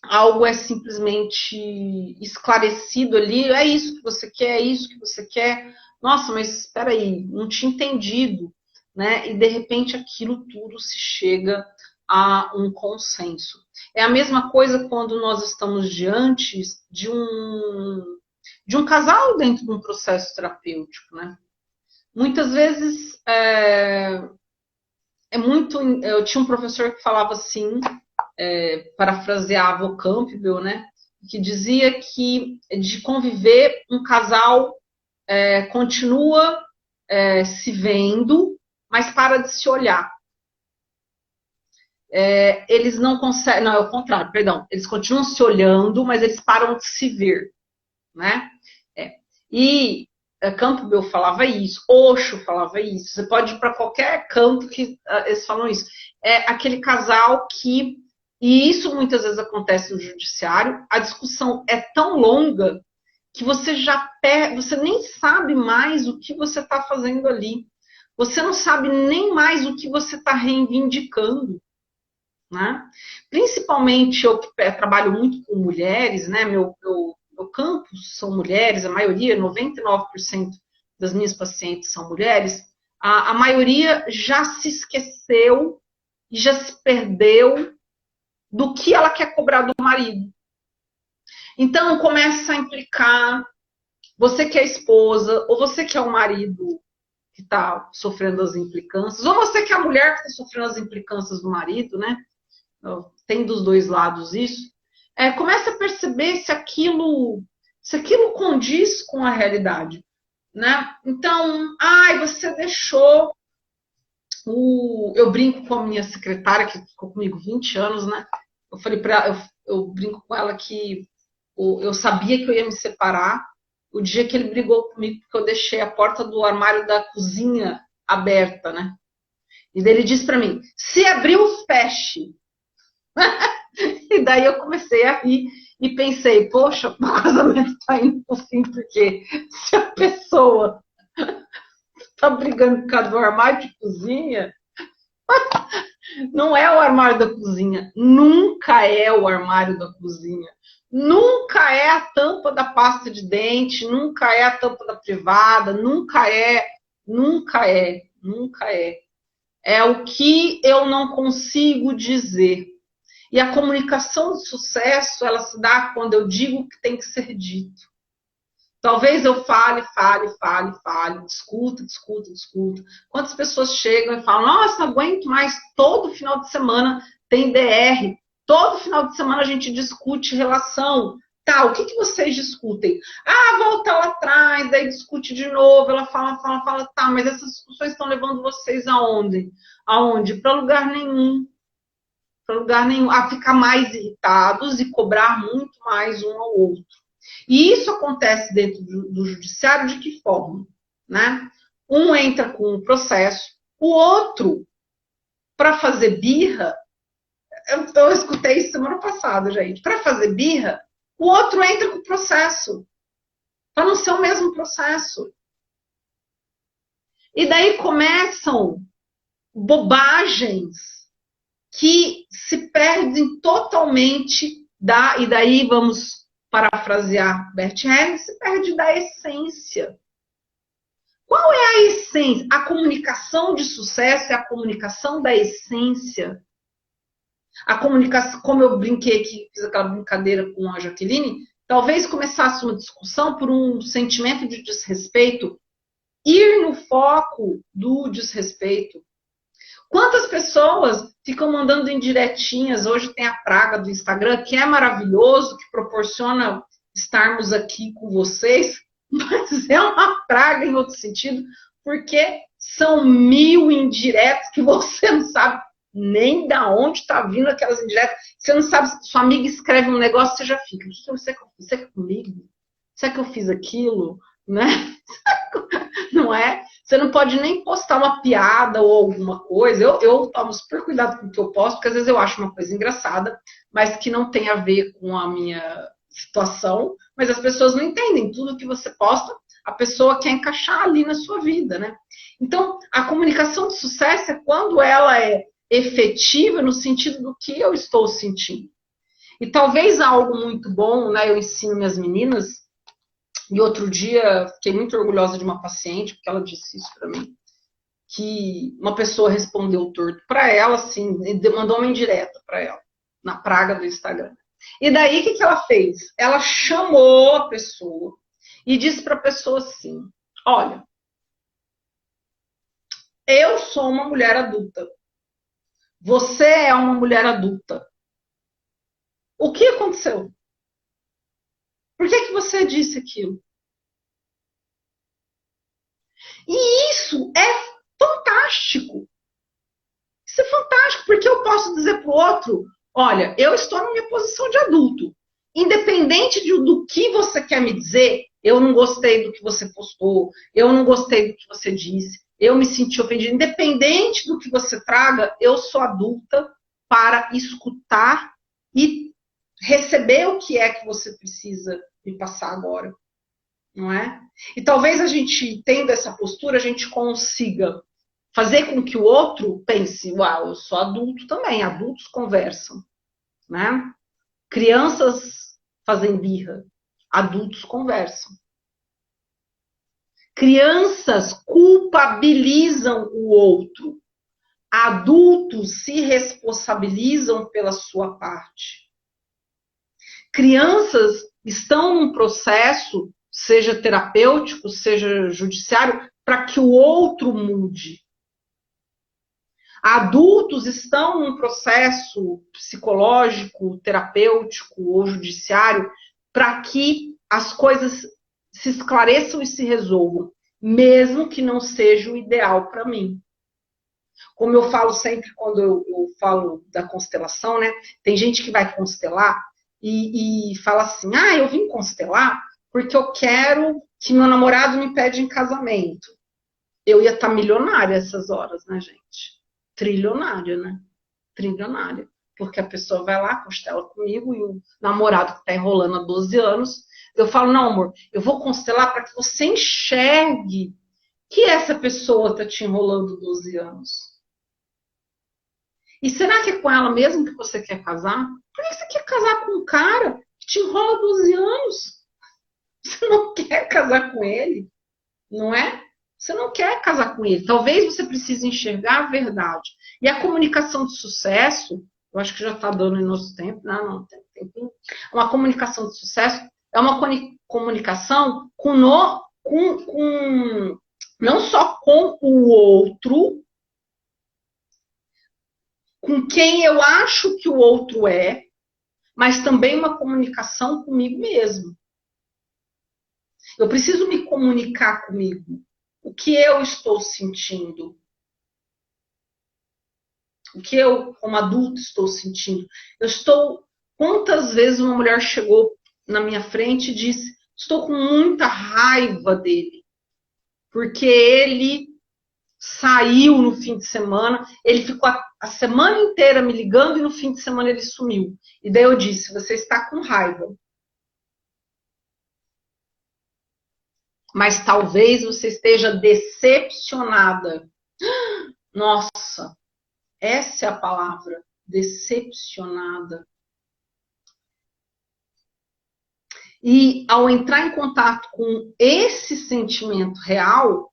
algo é simplesmente esclarecido ali. É isso que você quer, é isso que você quer. Nossa, mas espera aí, não tinha entendido, né? E de repente aquilo tudo se chega a um consenso. É a mesma coisa quando nós estamos diante de um casal dentro de um processo terapêutico, né? Muitas vezes muito. Eu tinha um professor que falava assim, parafraseava o Campbell, né? Que dizia que de conviver um casal continua se vendo, mas para de se olhar. Eles não conseguem. Não, é o contrário, perdão. Eles continuam se olhando, mas eles param de se ver, né? E Campbell falava isso, Osho falava isso. Você pode ir para qualquer canto que eles falam isso. É aquele casal que, e isso muitas vezes acontece no judiciário, a discussão é tão longa que você você nem sabe mais o que você está fazendo ali. Você não sabe nem mais o que você está reivindicando, né? Principalmente eu que trabalho muito com mulheres, né? Meu campus são mulheres, a maioria, 99% das minhas pacientes são mulheres, a maioria já se esqueceu e já se perdeu do que ela quer cobrar do marido. Então, começa a implicar, você que é esposa, ou você que é o marido que está sofrendo as implicâncias, ou você que é a mulher que está sofrendo as implicâncias do marido, né? Tem dos dois lados isso. Começa a perceber se aquilo condiz com a realidade, né? Então, você deixou eu brinco com a minha secretária, que ficou comigo 20 anos, né? Eu falei para ela, eu brinco com ela que eu sabia que eu ia me separar o dia que ele brigou comigo, porque eu deixei a porta do armário da cozinha aberta, né? E daí ele disse para mim, se abriu, feche. E daí eu comecei a rir e pensei, poxa, o casamento está indo por fim, porque se a pessoa está brigando por causa do armário de cozinha, não é o armário da cozinha, nunca é o armário da cozinha, nunca é a tampa da pasta de dente, nunca é a tampa da privada, nunca é. É o que eu não consigo dizer. E a comunicação de sucesso, ela se dá quando eu digo o que tem que ser dito. Talvez eu fale, discuta. Quantas pessoas chegam e falam, nossa, não aguento mais, todo final de semana tem DR, todo final de semana a gente discute relação. Tá, o que vocês discutem? Volta lá atrás, daí discute de novo, ela fala, tá, mas essas discussões estão levando vocês aonde? Para lugar nenhum. A ficar mais irritados e cobrar muito mais um ao outro. E isso acontece dentro do judiciário de que forma? Né? Um entra com o processo, o outro, para fazer birra, eu escutei isso semana passada, gente, para fazer birra, o outro entra com o processo, para não ser o mesmo processo. E daí começam bobagens que se perdem totalmente e daí vamos parafrasear Bert Hellinger, se perde da essência. Qual é a essência? A comunicação de sucesso é a comunicação da essência. A comunicação, como eu brinquei aqui, fiz aquela brincadeira com a Jaqueline, talvez começasse uma discussão por um sentimento de desrespeito, ir no foco do desrespeito. Quantas pessoas ficam mandando indiretinhas? Hoje tem a praga do Instagram, que é maravilhoso, que proporciona estarmos aqui com vocês, mas é uma praga em outro sentido, porque são 1000 indiretos que você não sabe nem da onde está vindo aquelas indiretas. Você não sabe, sua amiga escreve um negócio, você já fica, o que você quer comigo? Será que eu fiz aquilo? Né? Não é? Você não pode nem postar uma piada ou alguma coisa. Eu tomo super cuidado com o que eu posto, porque às vezes eu acho uma coisa engraçada, mas que não tem a ver com a minha situação, mas as pessoas não entendem. Tudo que você posta, a pessoa quer encaixar ali na sua vida, né? Então, a comunicação de sucesso é quando ela é efetiva no sentido do que eu estou sentindo. E talvez algo muito bom, né? Eu ensino minhas meninas, e outro dia fiquei muito orgulhosa de uma paciente, porque ela disse isso para mim, que uma pessoa respondeu torto para ela, assim, e mandou uma indireta para ela, na praga do Instagram. E daí, o que ela fez? Ela chamou a pessoa e disse para a pessoa assim, olha, eu sou uma mulher adulta. Você é uma mulher adulta. O que aconteceu? Por que você disse aquilo? E isso é fantástico. Isso é fantástico, porque eu posso dizer para o outro, olha, eu estou na minha posição de adulto. Independente do que você quer me dizer, eu não gostei do que você postou, eu não gostei do que você disse, eu me senti ofendida. Independente do que você traga, eu sou adulta para escutar e receber o que é que você precisa me passar agora. Não é? E talvez a gente, tendo essa postura, a gente consiga fazer com que o outro pense, uau, eu sou adulto também, adultos conversam, né? Crianças fazem birra, adultos conversam. Crianças culpabilizam o outro, adultos se responsabilizam pela sua parte. Crianças estão num processo, seja terapêutico, seja judiciário, para que o outro mude. Adultos estão num processo psicológico, terapêutico ou judiciário para que as coisas se esclareçam e se resolvam, mesmo que não seja o ideal para mim. Como eu falo sempre quando eu falo da constelação, né? Tem gente que vai constelar e fala assim, eu vim constelar porque eu quero que meu namorado me pede em casamento. Eu ia estar milionária essas horas, né, gente? Trilionária, né? Trilionária. Porque a pessoa vai lá, constela comigo, e o namorado que está enrolando há 12 anos, eu falo, não, amor, eu vou constelar para que você enxergue que essa pessoa está te enrolando 12 anos. E será que é com ela mesmo que você quer casar? Por que você quer casar com um cara que te enrola 12 anos? Você não quer casar com ele, não é? Você não quer casar com ele. Talvez você precise enxergar a verdade. E a comunicação de sucesso, eu acho que já está dando em nosso tempo, né? Não tem tempo. Uma comunicação de sucesso é uma comunicação não só com o outro, com quem eu acho que o outro é, mas também uma comunicação comigo mesmo. Eu preciso me comunicar comigo. O que eu estou sentindo? O que eu, como adulto, estou sentindo? Quantas vezes uma mulher chegou na minha frente e disse, estou com muita raiva dele, porque ele saiu no fim de semana, ele ficou a semana inteira me ligando e no fim de semana ele sumiu. E daí eu disse, você está com raiva. Mas talvez você esteja decepcionada. Nossa, essa é a palavra, decepcionada. E ao entrar em contato com esse sentimento real,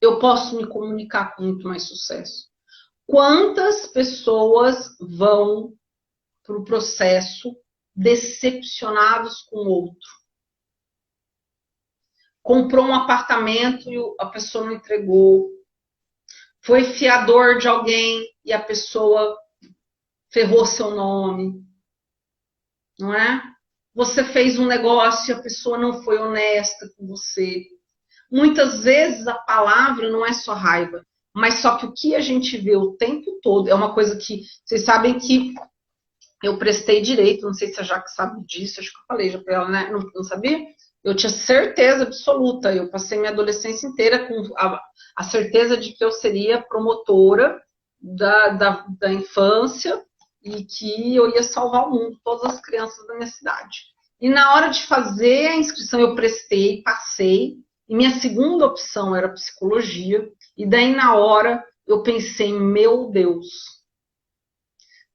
eu posso me comunicar com muito mais sucesso. Quantas pessoas vão para o processo decepcionados com o outro? Comprou um apartamento e a pessoa não entregou. Foi fiador de alguém e a pessoa ferrou seu nome. Não é? Você fez um negócio e a pessoa não foi honesta com você. Muitas vezes a palavra não é só raiva, Mas só que o que a gente vê o tempo todo é uma coisa que vocês sabem que eu prestei direito, não sei se a Jaque sabe disso, acho que eu falei já para ela, né? Não sabia? Eu tinha certeza absoluta, eu passei minha adolescência inteira com a certeza de que eu seria promotora da infância e que eu ia salvar o mundo, todas as crianças da minha cidade. E na hora de fazer a inscrição, eu prestei, passei, e minha segunda opção era psicologia, e daí na hora eu pensei, meu Deus,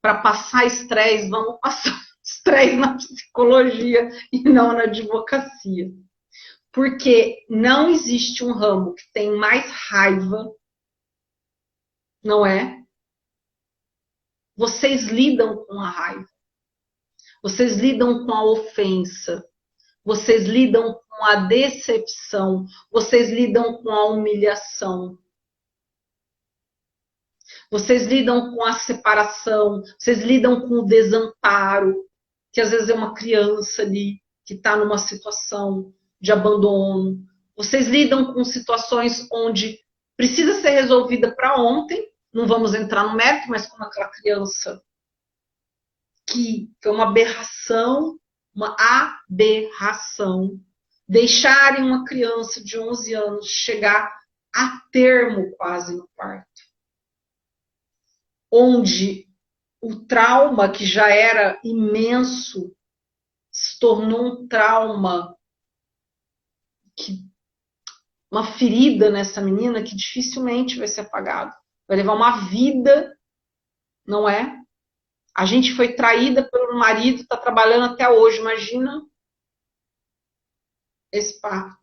para passar estresse, vamos passar estresse na psicologia e não na advocacia. Porque não existe um ramo que tem mais raiva, não é? Vocês lidam com a raiva, vocês lidam com a ofensa, vocês lidam com a decepção, vocês lidam com a humilhação, vocês lidam com a separação, vocês lidam com o desamparo, que às vezes é uma criança ali que está numa situação de abandono. Vocês lidam com situações onde precisa ser resolvida para ontem, não vamos entrar no mérito, mas como aquela criança que foi uma aberração, deixarem uma criança de 11 anos chegar a termo quase no parto, onde o trauma que já era imenso se tornou um trauma, uma ferida nessa menina que dificilmente vai ser apagado. Vai levar uma vida, não é? A gente foi traída pelo marido, está trabalhando até hoje. Imagina esse parto,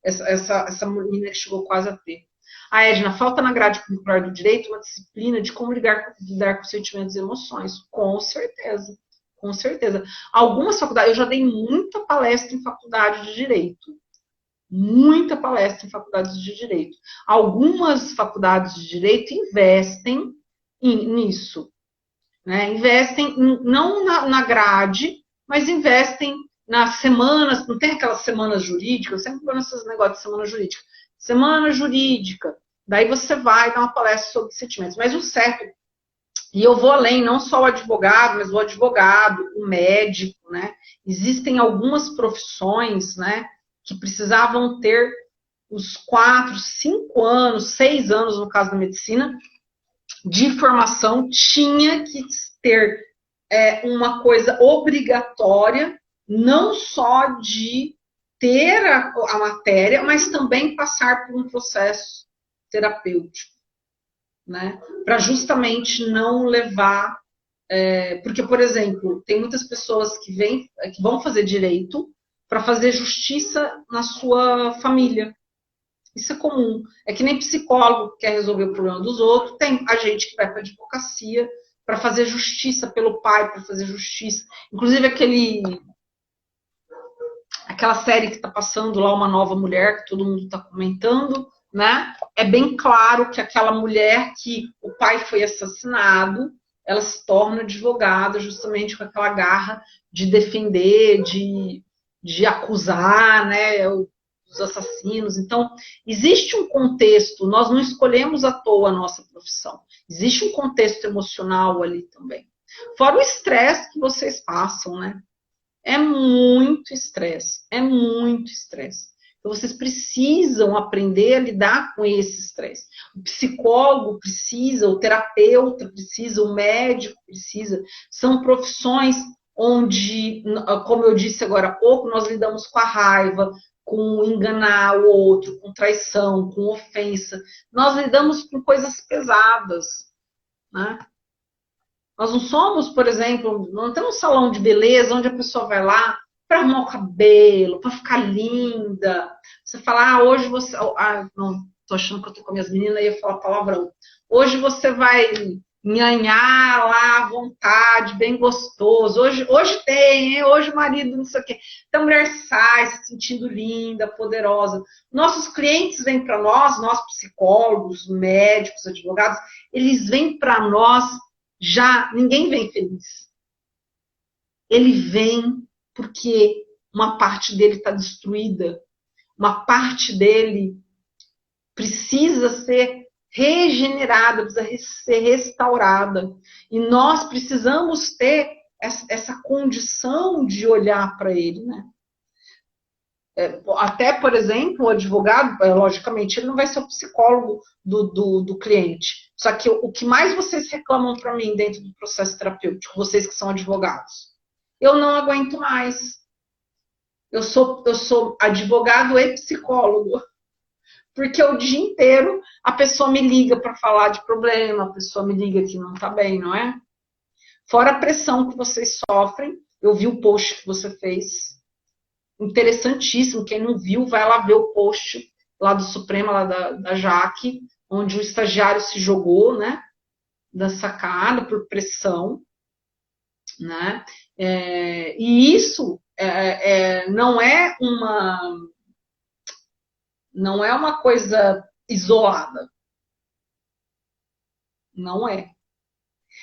essa menina que chegou quase a ter. A Edna, falta na grade curricular do direito uma disciplina de como lidar com sentimentos e emoções. Com certeza, com certeza. Algumas faculdades, eu já dei muita palestra em faculdade de direito. Muita palestra em faculdades de direito. Algumas faculdades de direito investem nisso. Né? Investem não na grade, mas investem nas semanas, não tem aquelas semanas jurídicas, eu sempre vou nesses negócios de semana jurídica. Semana jurídica, daí você vai dar uma palestra sobre sentimentos. Mas o certo, e eu vou além, não só o advogado, mas o advogado, o médico, né? Existem algumas profissões, né, que precisavam ter os 4, 5 anos, 6 anos, no caso da medicina, de formação, tinha que ter uma coisa obrigatória, não só de ter a matéria, mas também passar por um processo terapêutico, né? Para justamente não levar... porque, por exemplo, tem muitas pessoas que vão fazer direito para fazer justiça na sua família. Isso é comum. É que nem psicólogo que quer resolver o problema dos outros, tem a gente que vai para a advocacia para fazer justiça pelo pai, para fazer justiça. Inclusive aquela série que está passando lá, Uma Nova Mulher, que todo mundo está comentando, né? É bem claro que aquela mulher que o pai foi assassinado, ela se torna advogada justamente com aquela garra de defender, de acusar, né, os assassinos. Então, existe um contexto, nós não escolhemos à toa a nossa profissão. Existe um contexto emocional ali também. Fora o estresse que vocês passam, né? É muito estresse, é muito estresse. Então, vocês precisam aprender a lidar com esse estresse. O psicólogo precisa, o terapeuta precisa, o médico precisa. São profissões onde, como eu disse agora há pouco, nós lidamos com a raiva, com enganar o outro, com traição, com ofensa. Nós lidamos com coisas pesadas, né? Nós não somos, por exemplo, não temos um salão de beleza onde a pessoa vai lá para arrumar o cabelo, para ficar linda. Você fala, hoje você... não, tô achando que eu tô com minhas meninas e ia falar palavrão. Hoje você vai nhanhar lá à vontade, bem gostoso. Hoje tem, hein? Hoje o marido não sei o quê. Então a mulher sai se sentindo linda, poderosa. Nossos clientes vêm para nós psicólogos, médicos, advogados, eles vêm para nós já, ninguém vem feliz. Ele vem porque uma parte dele está destruída, uma parte dele precisa ser regenerada, precisa ser restaurada. E nós precisamos ter essa condição de olhar para ele, né? Até, por exemplo, o advogado, logicamente, ele não vai ser o psicólogo do cliente. Só que o que mais vocês reclamam para mim dentro do processo terapêutico, vocês que são advogados, eu não aguento mais. Eu sou advogado e psicólogo. Porque o dia inteiro a pessoa me liga para falar de problema, a pessoa me liga que não está bem, não é? Fora a pressão que vocês sofrem, eu vi o post que você fez, interessantíssimo, quem não viu, vai lá ver o post lá do Suprema, lá da Jaque, onde o estagiário se jogou, né, da sacada por pressão, né, e isso não é uma coisa isolada, não é.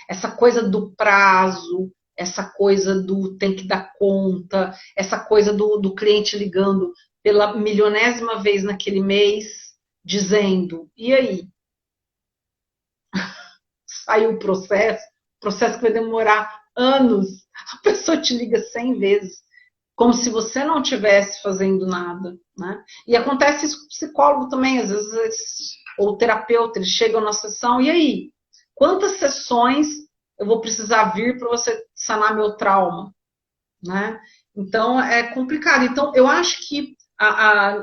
Essa coisa do prazo, essa coisa do tem que dar conta, essa coisa do cliente ligando pela milionésima vez naquele mês, dizendo, e aí? Saiu o processo que vai demorar anos, a pessoa te liga 100 vezes, como se você não estivesse fazendo nada, né? E acontece isso com o psicólogo também, às vezes, ou o terapeuta, eles chegam na sessão, e aí? Quantas sessões eu vou precisar vir para você sanar meu trauma, né? Então, é complicado. Então, eu acho que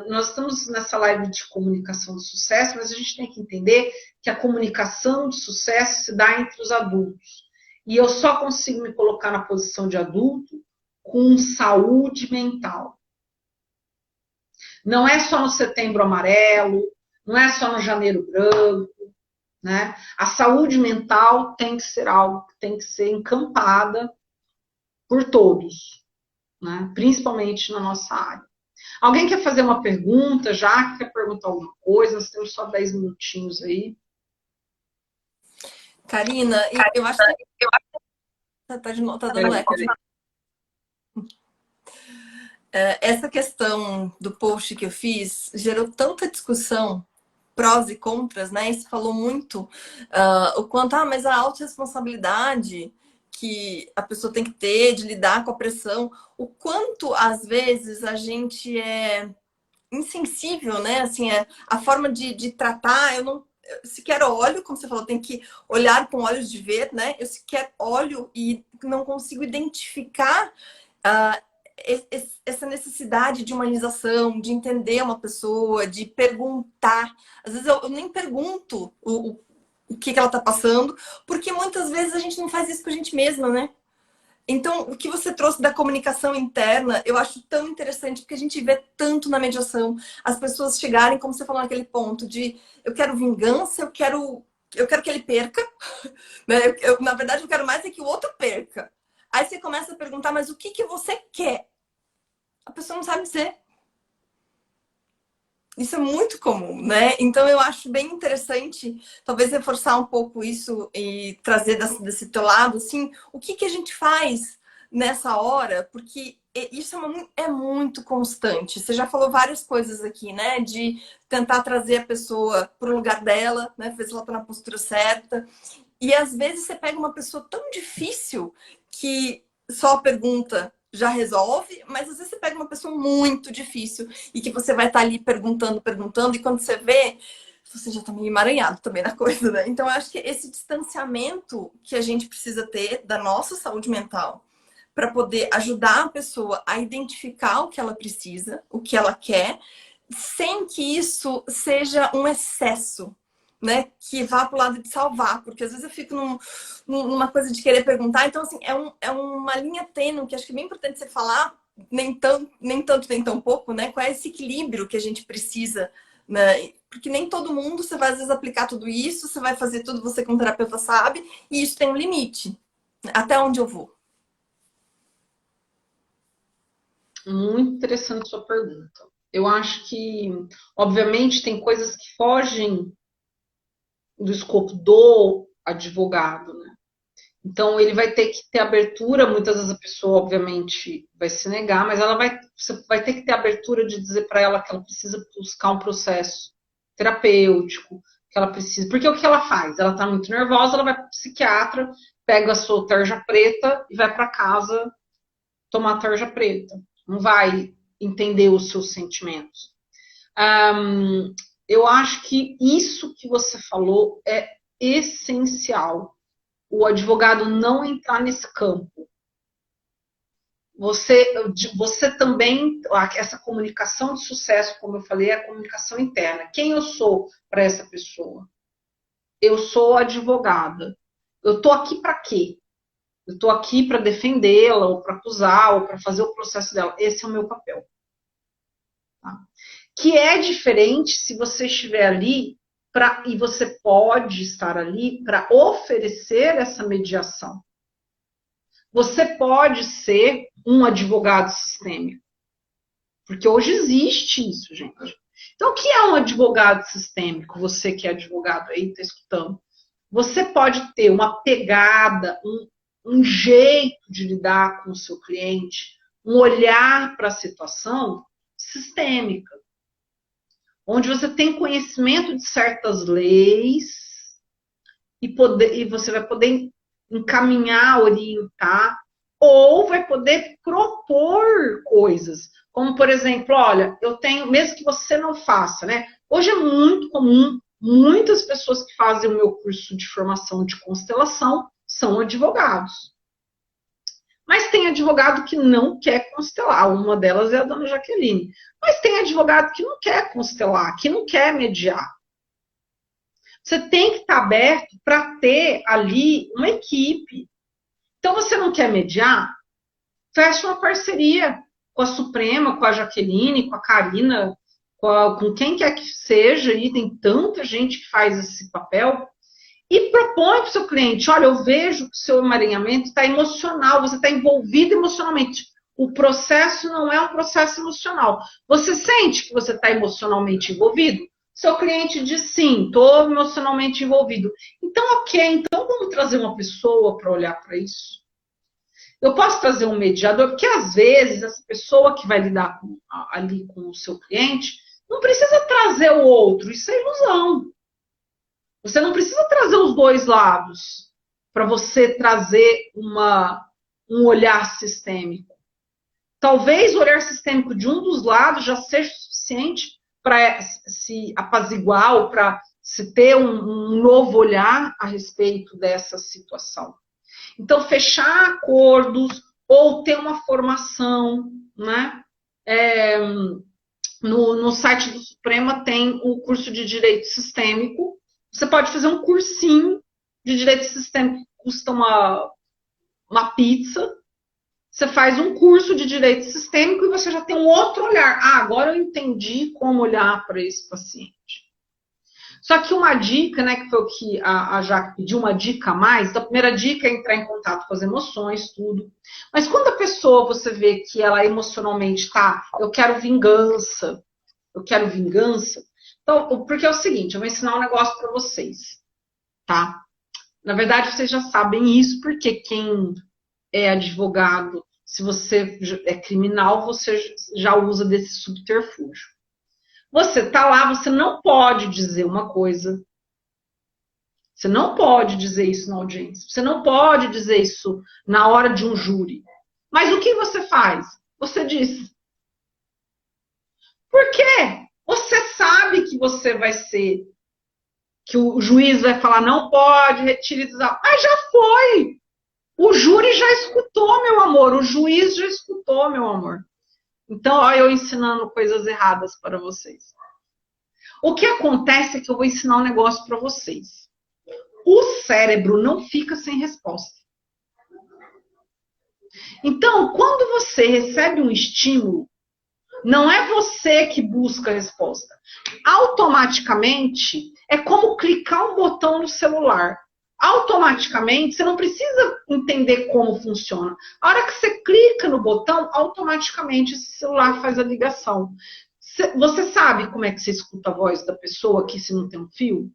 nós estamos nessa live de comunicação de sucesso, mas a gente tem que entender que a comunicação de sucesso se dá entre os adultos. E eu só consigo me colocar na posição de adulto com saúde mental. Não é só no Setembro Amarelo, não é só no Janeiro Branco, né? A saúde mental tem que ser algo que tem que ser encampada por todos, né? Principalmente na nossa área. Alguém quer fazer uma pergunta já? Quer perguntar alguma coisa? Nós temos só 10 minutinhos aí. Karina, eu acho que tá dando eco. Essa questão do post que eu fiz gerou tanta discussão, prós e contras, né? E você falou muito o quanto, mas a autorresponsabilidade que a pessoa tem que ter de lidar com a pressão, o quanto às vezes a gente é insensível, né? Assim, a forma de tratar, eu não sequer olho, como você falou, tem que olhar com olhos de ver, né? Eu sequer olho e não consigo identificar essa necessidade de humanização, de entender uma pessoa, de perguntar. Às vezes eu nem pergunto o que ela está passando, porque muitas vezes a gente não faz isso com a gente mesma, né? Então, o que você trouxe da comunicação interna, eu acho tão interessante, porque a gente vê tanto na mediação as pessoas chegarem, como você falou naquele ponto, de eu quero vingança, eu quero que ele perca, né? Na verdade, eu quero mais é que o outro perca. Aí você começa a perguntar, mas o que você quer? A pessoa não sabe dizer. Isso é muito comum, né? Então eu acho bem interessante, talvez reforçar um pouco isso e trazer desse teu lado, assim, o que a gente faz nessa hora, porque isso é muito constante. Você já falou várias coisas aqui, né? De tentar trazer a pessoa para o lugar dela, né? Ver se ela está na postura certa. E às vezes você pega uma pessoa tão difícil que só pergunta já resolve, mas às vezes você pega uma pessoa muito difícil e que você vai estar ali perguntando, e quando você vê, você já está meio emaranhado também na coisa, né? Então, eu acho que esse distanciamento que a gente precisa ter da nossa saúde mental para poder ajudar a pessoa a identificar o que ela precisa, o que ela quer, sem que isso seja um excesso, né, que vá para o lado de salvar, porque às vezes eu fico numa coisa de querer perguntar, então assim, é uma linha tênue que acho que é bem importante você falar, nem tanto, nem tão pouco, né, qual é esse equilíbrio que a gente precisa, né, porque nem todo mundo você vai às vezes aplicar tudo isso, você vai fazer tudo, você como terapeuta sabe, e isso tem um limite, até onde eu vou. Muito interessante sua pergunta. Eu acho que, obviamente, tem coisas que fogem do escopo do advogado, né? Então, ele vai ter que ter abertura, muitas vezes a pessoa, obviamente, vai se negar, mas você vai ter que ter abertura de dizer para ela que ela precisa buscar um processo terapêutico, que ela precisa. Porque o que ela faz? Ela está muito nervosa, ela vai para o psiquiatra, pega a sua tarja preta e vai para casa tomar tarja preta. Não vai entender os seus sentimentos. Eu acho que isso que você falou é essencial. O advogado não entrar nesse campo. Você também, essa comunicação de sucesso, como eu falei, é a comunicação interna. Quem eu sou para essa pessoa? Eu sou advogada. Eu estou aqui para quê? Eu estou aqui para defendê-la, ou para acusar, ou para fazer o processo dela. Esse é o meu papel. Tá? Que é diferente se você estiver ali, e você pode estar ali para oferecer essa mediação. Você pode ser um advogado sistêmico. Porque hoje existe isso, gente. Então, o que é um advogado sistêmico? Você que é advogado aí, está escutando. Você pode ter uma pegada, um jeito de lidar com o seu cliente, um olhar para a situação sistêmica. Onde você tem conhecimento de certas leis e você vai poder encaminhar, orientar, ou vai poder propor coisas. Como, por exemplo, olha, eu tenho, mesmo que você não faça, né? Hoje é muito comum, muitas pessoas que fazem o meu curso de formação de constelação são advogados. Mas tem advogado que não quer constelar. Uma delas é a dona Jaqueline. Mas tem advogado que não quer constelar, que não quer mediar. Você tem que estar aberto para ter ali uma equipe. Então, você não quer mediar? Fecha uma parceria com a Suprema, com a Jaqueline, com a Karina, com quem quer que seja, e tem tanta gente que faz esse papel, e propõe para o seu cliente, olha, eu vejo que o seu emaranhamento está emocional, você está envolvido emocionalmente. O processo não é um processo emocional. Você sente que você está emocionalmente envolvido? Seu cliente diz sim, estou emocionalmente envolvido. Então, ok, então vamos trazer uma pessoa para olhar para isso. Eu posso trazer um mediador, porque às vezes essa pessoa que vai lidar ali com o seu cliente não precisa trazer o outro, isso é ilusão. Você não precisa trazer os dois lados para você trazer um olhar sistêmico. Talvez o olhar sistêmico de um dos lados já seja suficiente para se apaziguar ou para se ter um novo olhar a respeito dessa situação. Então, fechar acordos ou ter uma formação, né? No site do Suprema tem o curso de Direito Sistêmico. Você pode fazer um cursinho de Direito Sistêmico que custa uma pizza. Você faz um curso de Direito Sistêmico e você já tem um outro olhar. Ah, agora eu entendi como olhar para esse paciente. Só que uma dica, né, que foi o que a Jaque pediu, uma dica a mais. Então, a primeira dica é entrar em contato com as emoções, tudo. Mas quando a pessoa, você vê que ela emocionalmente eu quero vingança. Então, porque é o seguinte, eu vou ensinar um negócio para vocês, tá? Na verdade, vocês já sabem isso, porque quem é advogado, se você é criminal, você já usa desse subterfúgio. Você tá lá, você não pode dizer uma coisa. Você não pode dizer isso na audiência. Você não pode dizer isso na hora de um júri. Mas o que você faz? Você diz. Por quê? Você sabe que você vai ser, que o juiz vai falar, não pode, retire dos autos. Mas já foi. O júri já escutou, meu amor. O juiz já escutou, meu amor. Então, olha eu ensinando coisas erradas para vocês. O que acontece é que eu vou ensinar um negócio para vocês. O cérebro não fica sem resposta. Então, quando você recebe um estímulo, não é você que busca a resposta. Automaticamente, é como clicar um botão no celular. Automaticamente, você não precisa entender como funciona. A hora que você clica no botão, automaticamente esse celular faz a ligação. Você sabe como é que você escuta a voz da pessoa aqui se não tem um fio?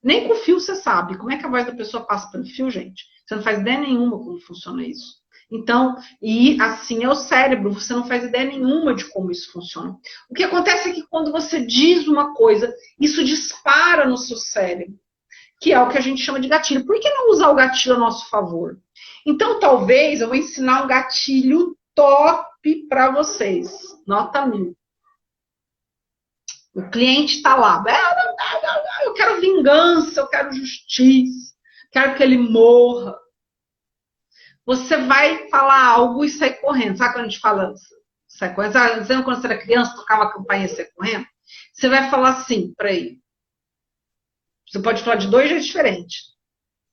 Nem com o fio você sabe. Como é que a voz da pessoa passa pelo fio, gente? Você não faz ideia nenhuma como funciona isso. Então, e assim é o cérebro, você não faz ideia nenhuma de como isso funciona. O que acontece é que quando você diz uma coisa, isso dispara no seu cérebro, que é o que a gente chama de gatilho. Por que não usar o gatilho a nosso favor? Então, talvez eu vou ensinar um gatilho top para vocês. Nota 1000. O cliente está lá. Eu quero vingança, eu quero justiça, quero que ele morra. Você vai falar algo e sair correndo. Sabe quando a gente fala sai correndo? Sabe quando você era criança, tocava a campainha e sair correndo? Você vai falar assim para ele. Você pode falar de dois jeitos diferentes.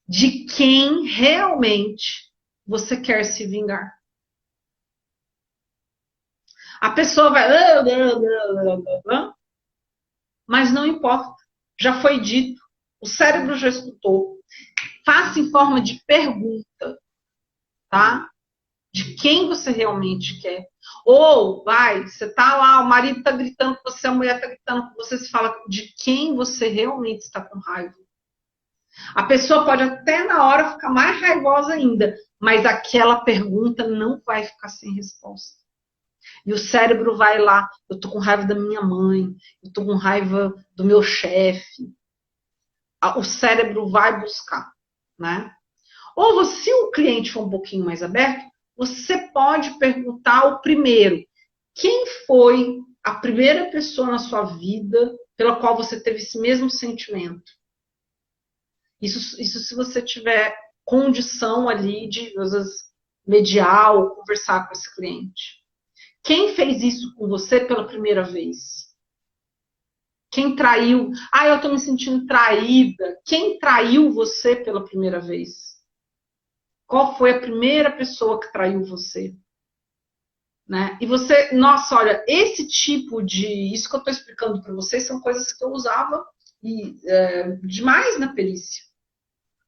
De quem realmente você quer se vingar. A pessoa vai... Mas não importa. Já foi dito. O cérebro já escutou. Faça em forma de pergunta. Tá? De quem você realmente quer. Ou, você tá lá, o marido tá gritando com você, a mulher tá gritando com você, se fala de quem você realmente está com raiva. A pessoa pode até na hora ficar mais raivosa ainda, mas aquela pergunta não vai ficar sem resposta. E o cérebro vai lá, eu tô com raiva da minha mãe, eu tô com raiva do meu chefe. O cérebro vai buscar, né? Ou se o cliente for um pouquinho mais aberto, você pode perguntar o primeiro. Quem foi a primeira pessoa na sua vida pela qual você teve esse mesmo sentimento? Isso se você tiver condição ali de, às vezes, mediar ou conversar com esse cliente. Quem fez isso com você pela primeira vez? Quem traiu? Eu estou me sentindo traída. Quem traiu você pela primeira vez? Qual foi a primeira pessoa que traiu você? Né? E você, nossa, olha, esse tipo de... Isso que eu estou explicando para vocês são coisas que eu usava demais na perícia.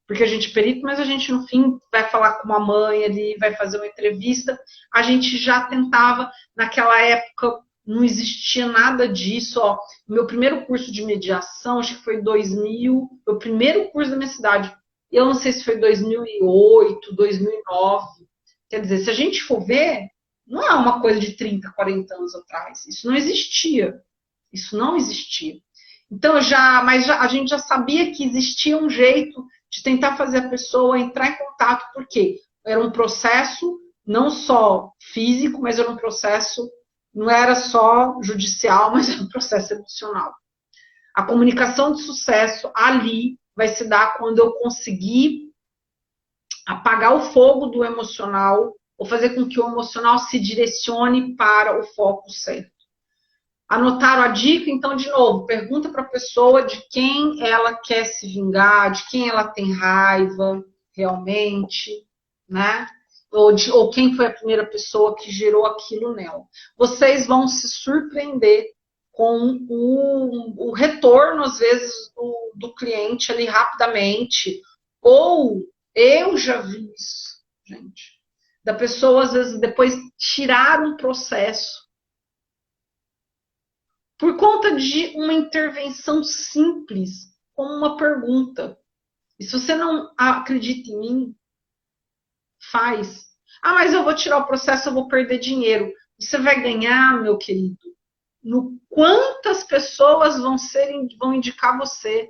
Porque a gente é perito, mas a gente, no fim, vai falar com uma mãe ali, vai fazer uma entrevista. A gente já tentava, naquela época, não existia nada disso. Ó. Meu primeiro curso de mediação, acho que foi 2000, foi o primeiro curso da minha cidade. Eu não sei se foi 2008, 2009. Quer dizer, se a gente for ver, não é uma coisa de 30, 40 anos atrás. Isso não existia. Isso não existia. Então, a gente já sabia que existia um jeito de tentar fazer a pessoa entrar em contato, porque era um processo não só físico, mas era um processo, não era só judicial, mas era um processo emocional. A comunicação de sucesso ali vai se dar quando eu conseguir apagar o fogo do emocional ou fazer com que o emocional se direcione para o foco certo. Anotaram a dica? Então, de novo, pergunta para a pessoa de quem ela quer se vingar, de quem ela tem raiva realmente, né? Ou quem foi a primeira pessoa que gerou aquilo nela. Vocês vão se surpreender com o retorno, às vezes, do cliente ali rapidamente. Ou eu já vi isso, gente. Da pessoa, às vezes, depois tirar um processo por conta de uma intervenção simples, como uma pergunta. E se você não acredita em mim, faz. Mas eu vou tirar o processo, eu vou perder dinheiro. Você vai ganhar, meu querido, no quantas pessoas vão indicar você.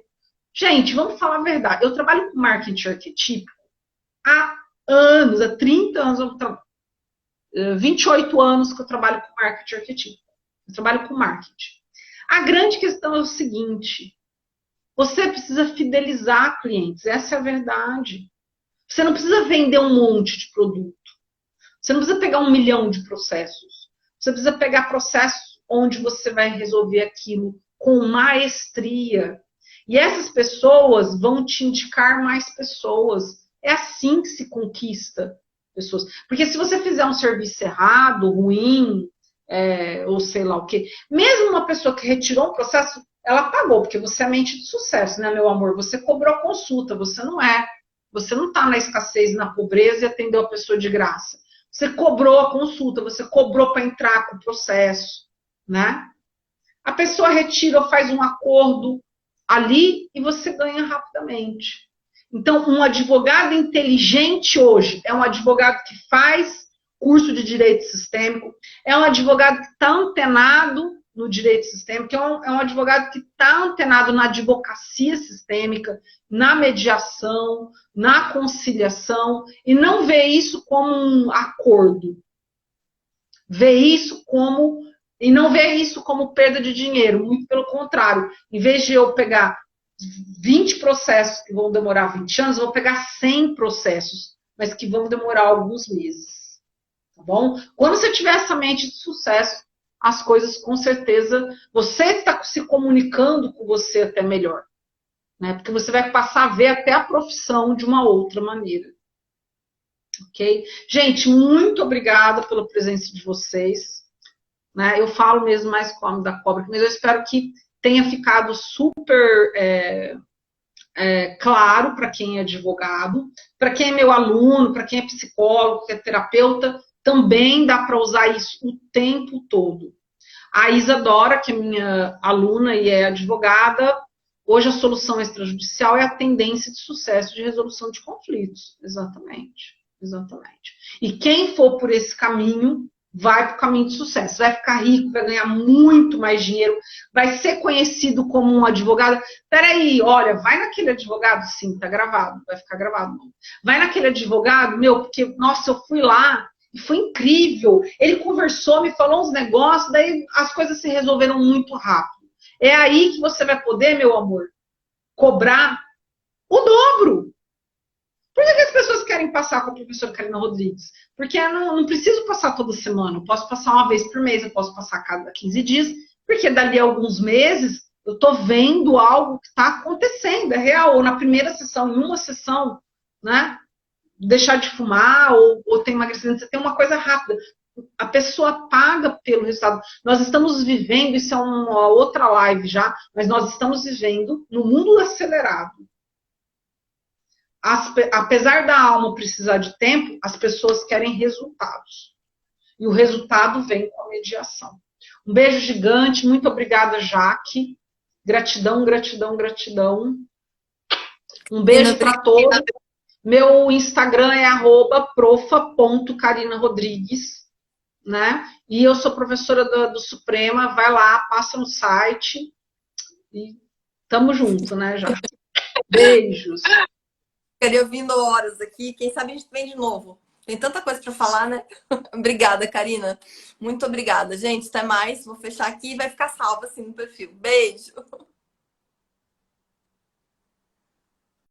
Gente, vamos falar a verdade. Eu trabalho com marketing arquetípico há anos, há 30 anos, 28 anos que eu trabalho com marketing arquetípico. Eu trabalho com marketing. A grande questão é o seguinte: você precisa fidelizar clientes, essa é a verdade. Você não precisa vender um monte de produto. Você não precisa pegar 1 milhão de processos. Você precisa pegar processos onde você vai resolver aquilo com maestria. E essas pessoas vão te indicar mais pessoas. É assim que se conquista pessoas. Porque se você fizer um serviço errado, ruim, ou sei lá o quê. Mesmo uma pessoa que retirou um processo, ela pagou, porque você é mente de sucesso, né, meu amor? Você cobrou a consulta, você não está na escassez, na pobreza e atendeu a pessoa de graça. Você cobrou a consulta, você cobrou para entrar com o processo, né? A pessoa retira ou faz um acordo ali e você ganha rapidamente. Então, um advogado inteligente hoje é um advogado que faz curso de direito sistêmico, é um advogado que está antenado no direito sistêmico, é um advogado que está antenado na advocacia sistêmica, na mediação, na conciliação, e não vê isso como um acordo. E não vê isso como perda de dinheiro, muito pelo contrário. Em vez de eu pegar 20 processos que vão demorar 20 anos, eu vou pegar 100 processos, mas que vão demorar alguns meses. Tá bom? Quando você tiver essa mente de sucesso, as coisas, com certeza, você está se comunicando com você até melhor. Né? Porque você vai passar a ver até a profissão de uma outra maneira. Ok? Gente, muito obrigada pela presença de vocês. Né? Eu falo mesmo mais com o homem da cobra, mas eu espero que tenha ficado super claro para quem é advogado, para quem é meu aluno, para quem é psicólogo, que é terapeuta, também dá para usar isso o tempo todo. A Isadora, que é minha aluna e é advogada, hoje a solução extrajudicial é a tendência de sucesso de resolução de conflitos. Exatamente. Exatamente. E quem for por esse caminho, vai para o caminho de sucesso. Vai ficar rico, vai ganhar muito mais dinheiro, vai ser conhecido como um advogado. Peraí, olha, vai naquele advogado, sim, tá gravado, vai ficar gravado. Não. Vai naquele advogado, meu, porque, nossa, eu fui lá, e foi incrível. Ele conversou, me falou uns negócios, daí as coisas se resolveram muito rápido. É aí que você vai poder, meu amor, cobrar o dobro. Por que as pessoas querem passar com a professora Karina Rodrigues? Porque eu não preciso passar toda semana, eu posso passar uma vez por mês, eu posso passar a cada 15 dias, porque dali a alguns meses eu estou vendo algo que está acontecendo, é real. Ou na primeira sessão, em uma sessão, né? Deixar de fumar ou ter emagrecimento, você tem uma coisa rápida. A pessoa paga pelo resultado. Nós estamos vivendo, isso é uma outra live já, mas nós estamos vivendo no mundo acelerado. Apesar da alma precisar de tempo, as pessoas querem resultados. E o resultado vem com a mediação. Um beijo gigante, muito obrigada, Jaque. Gratidão, gratidão, gratidão. Um beijo para todos. Meu Instagram é @profa.carinarodrigues, né? E eu sou professora do Suprema, vai lá, passa no site e tamo junto, né, já. Beijos. Ficaria ouvindo horas aqui, quem sabe a gente vem de novo. Tem tanta coisa para falar, né? Obrigada, Karina. Muito obrigada, gente. Até mais. Vou fechar aqui e vai ficar salvo assim no perfil. Beijo.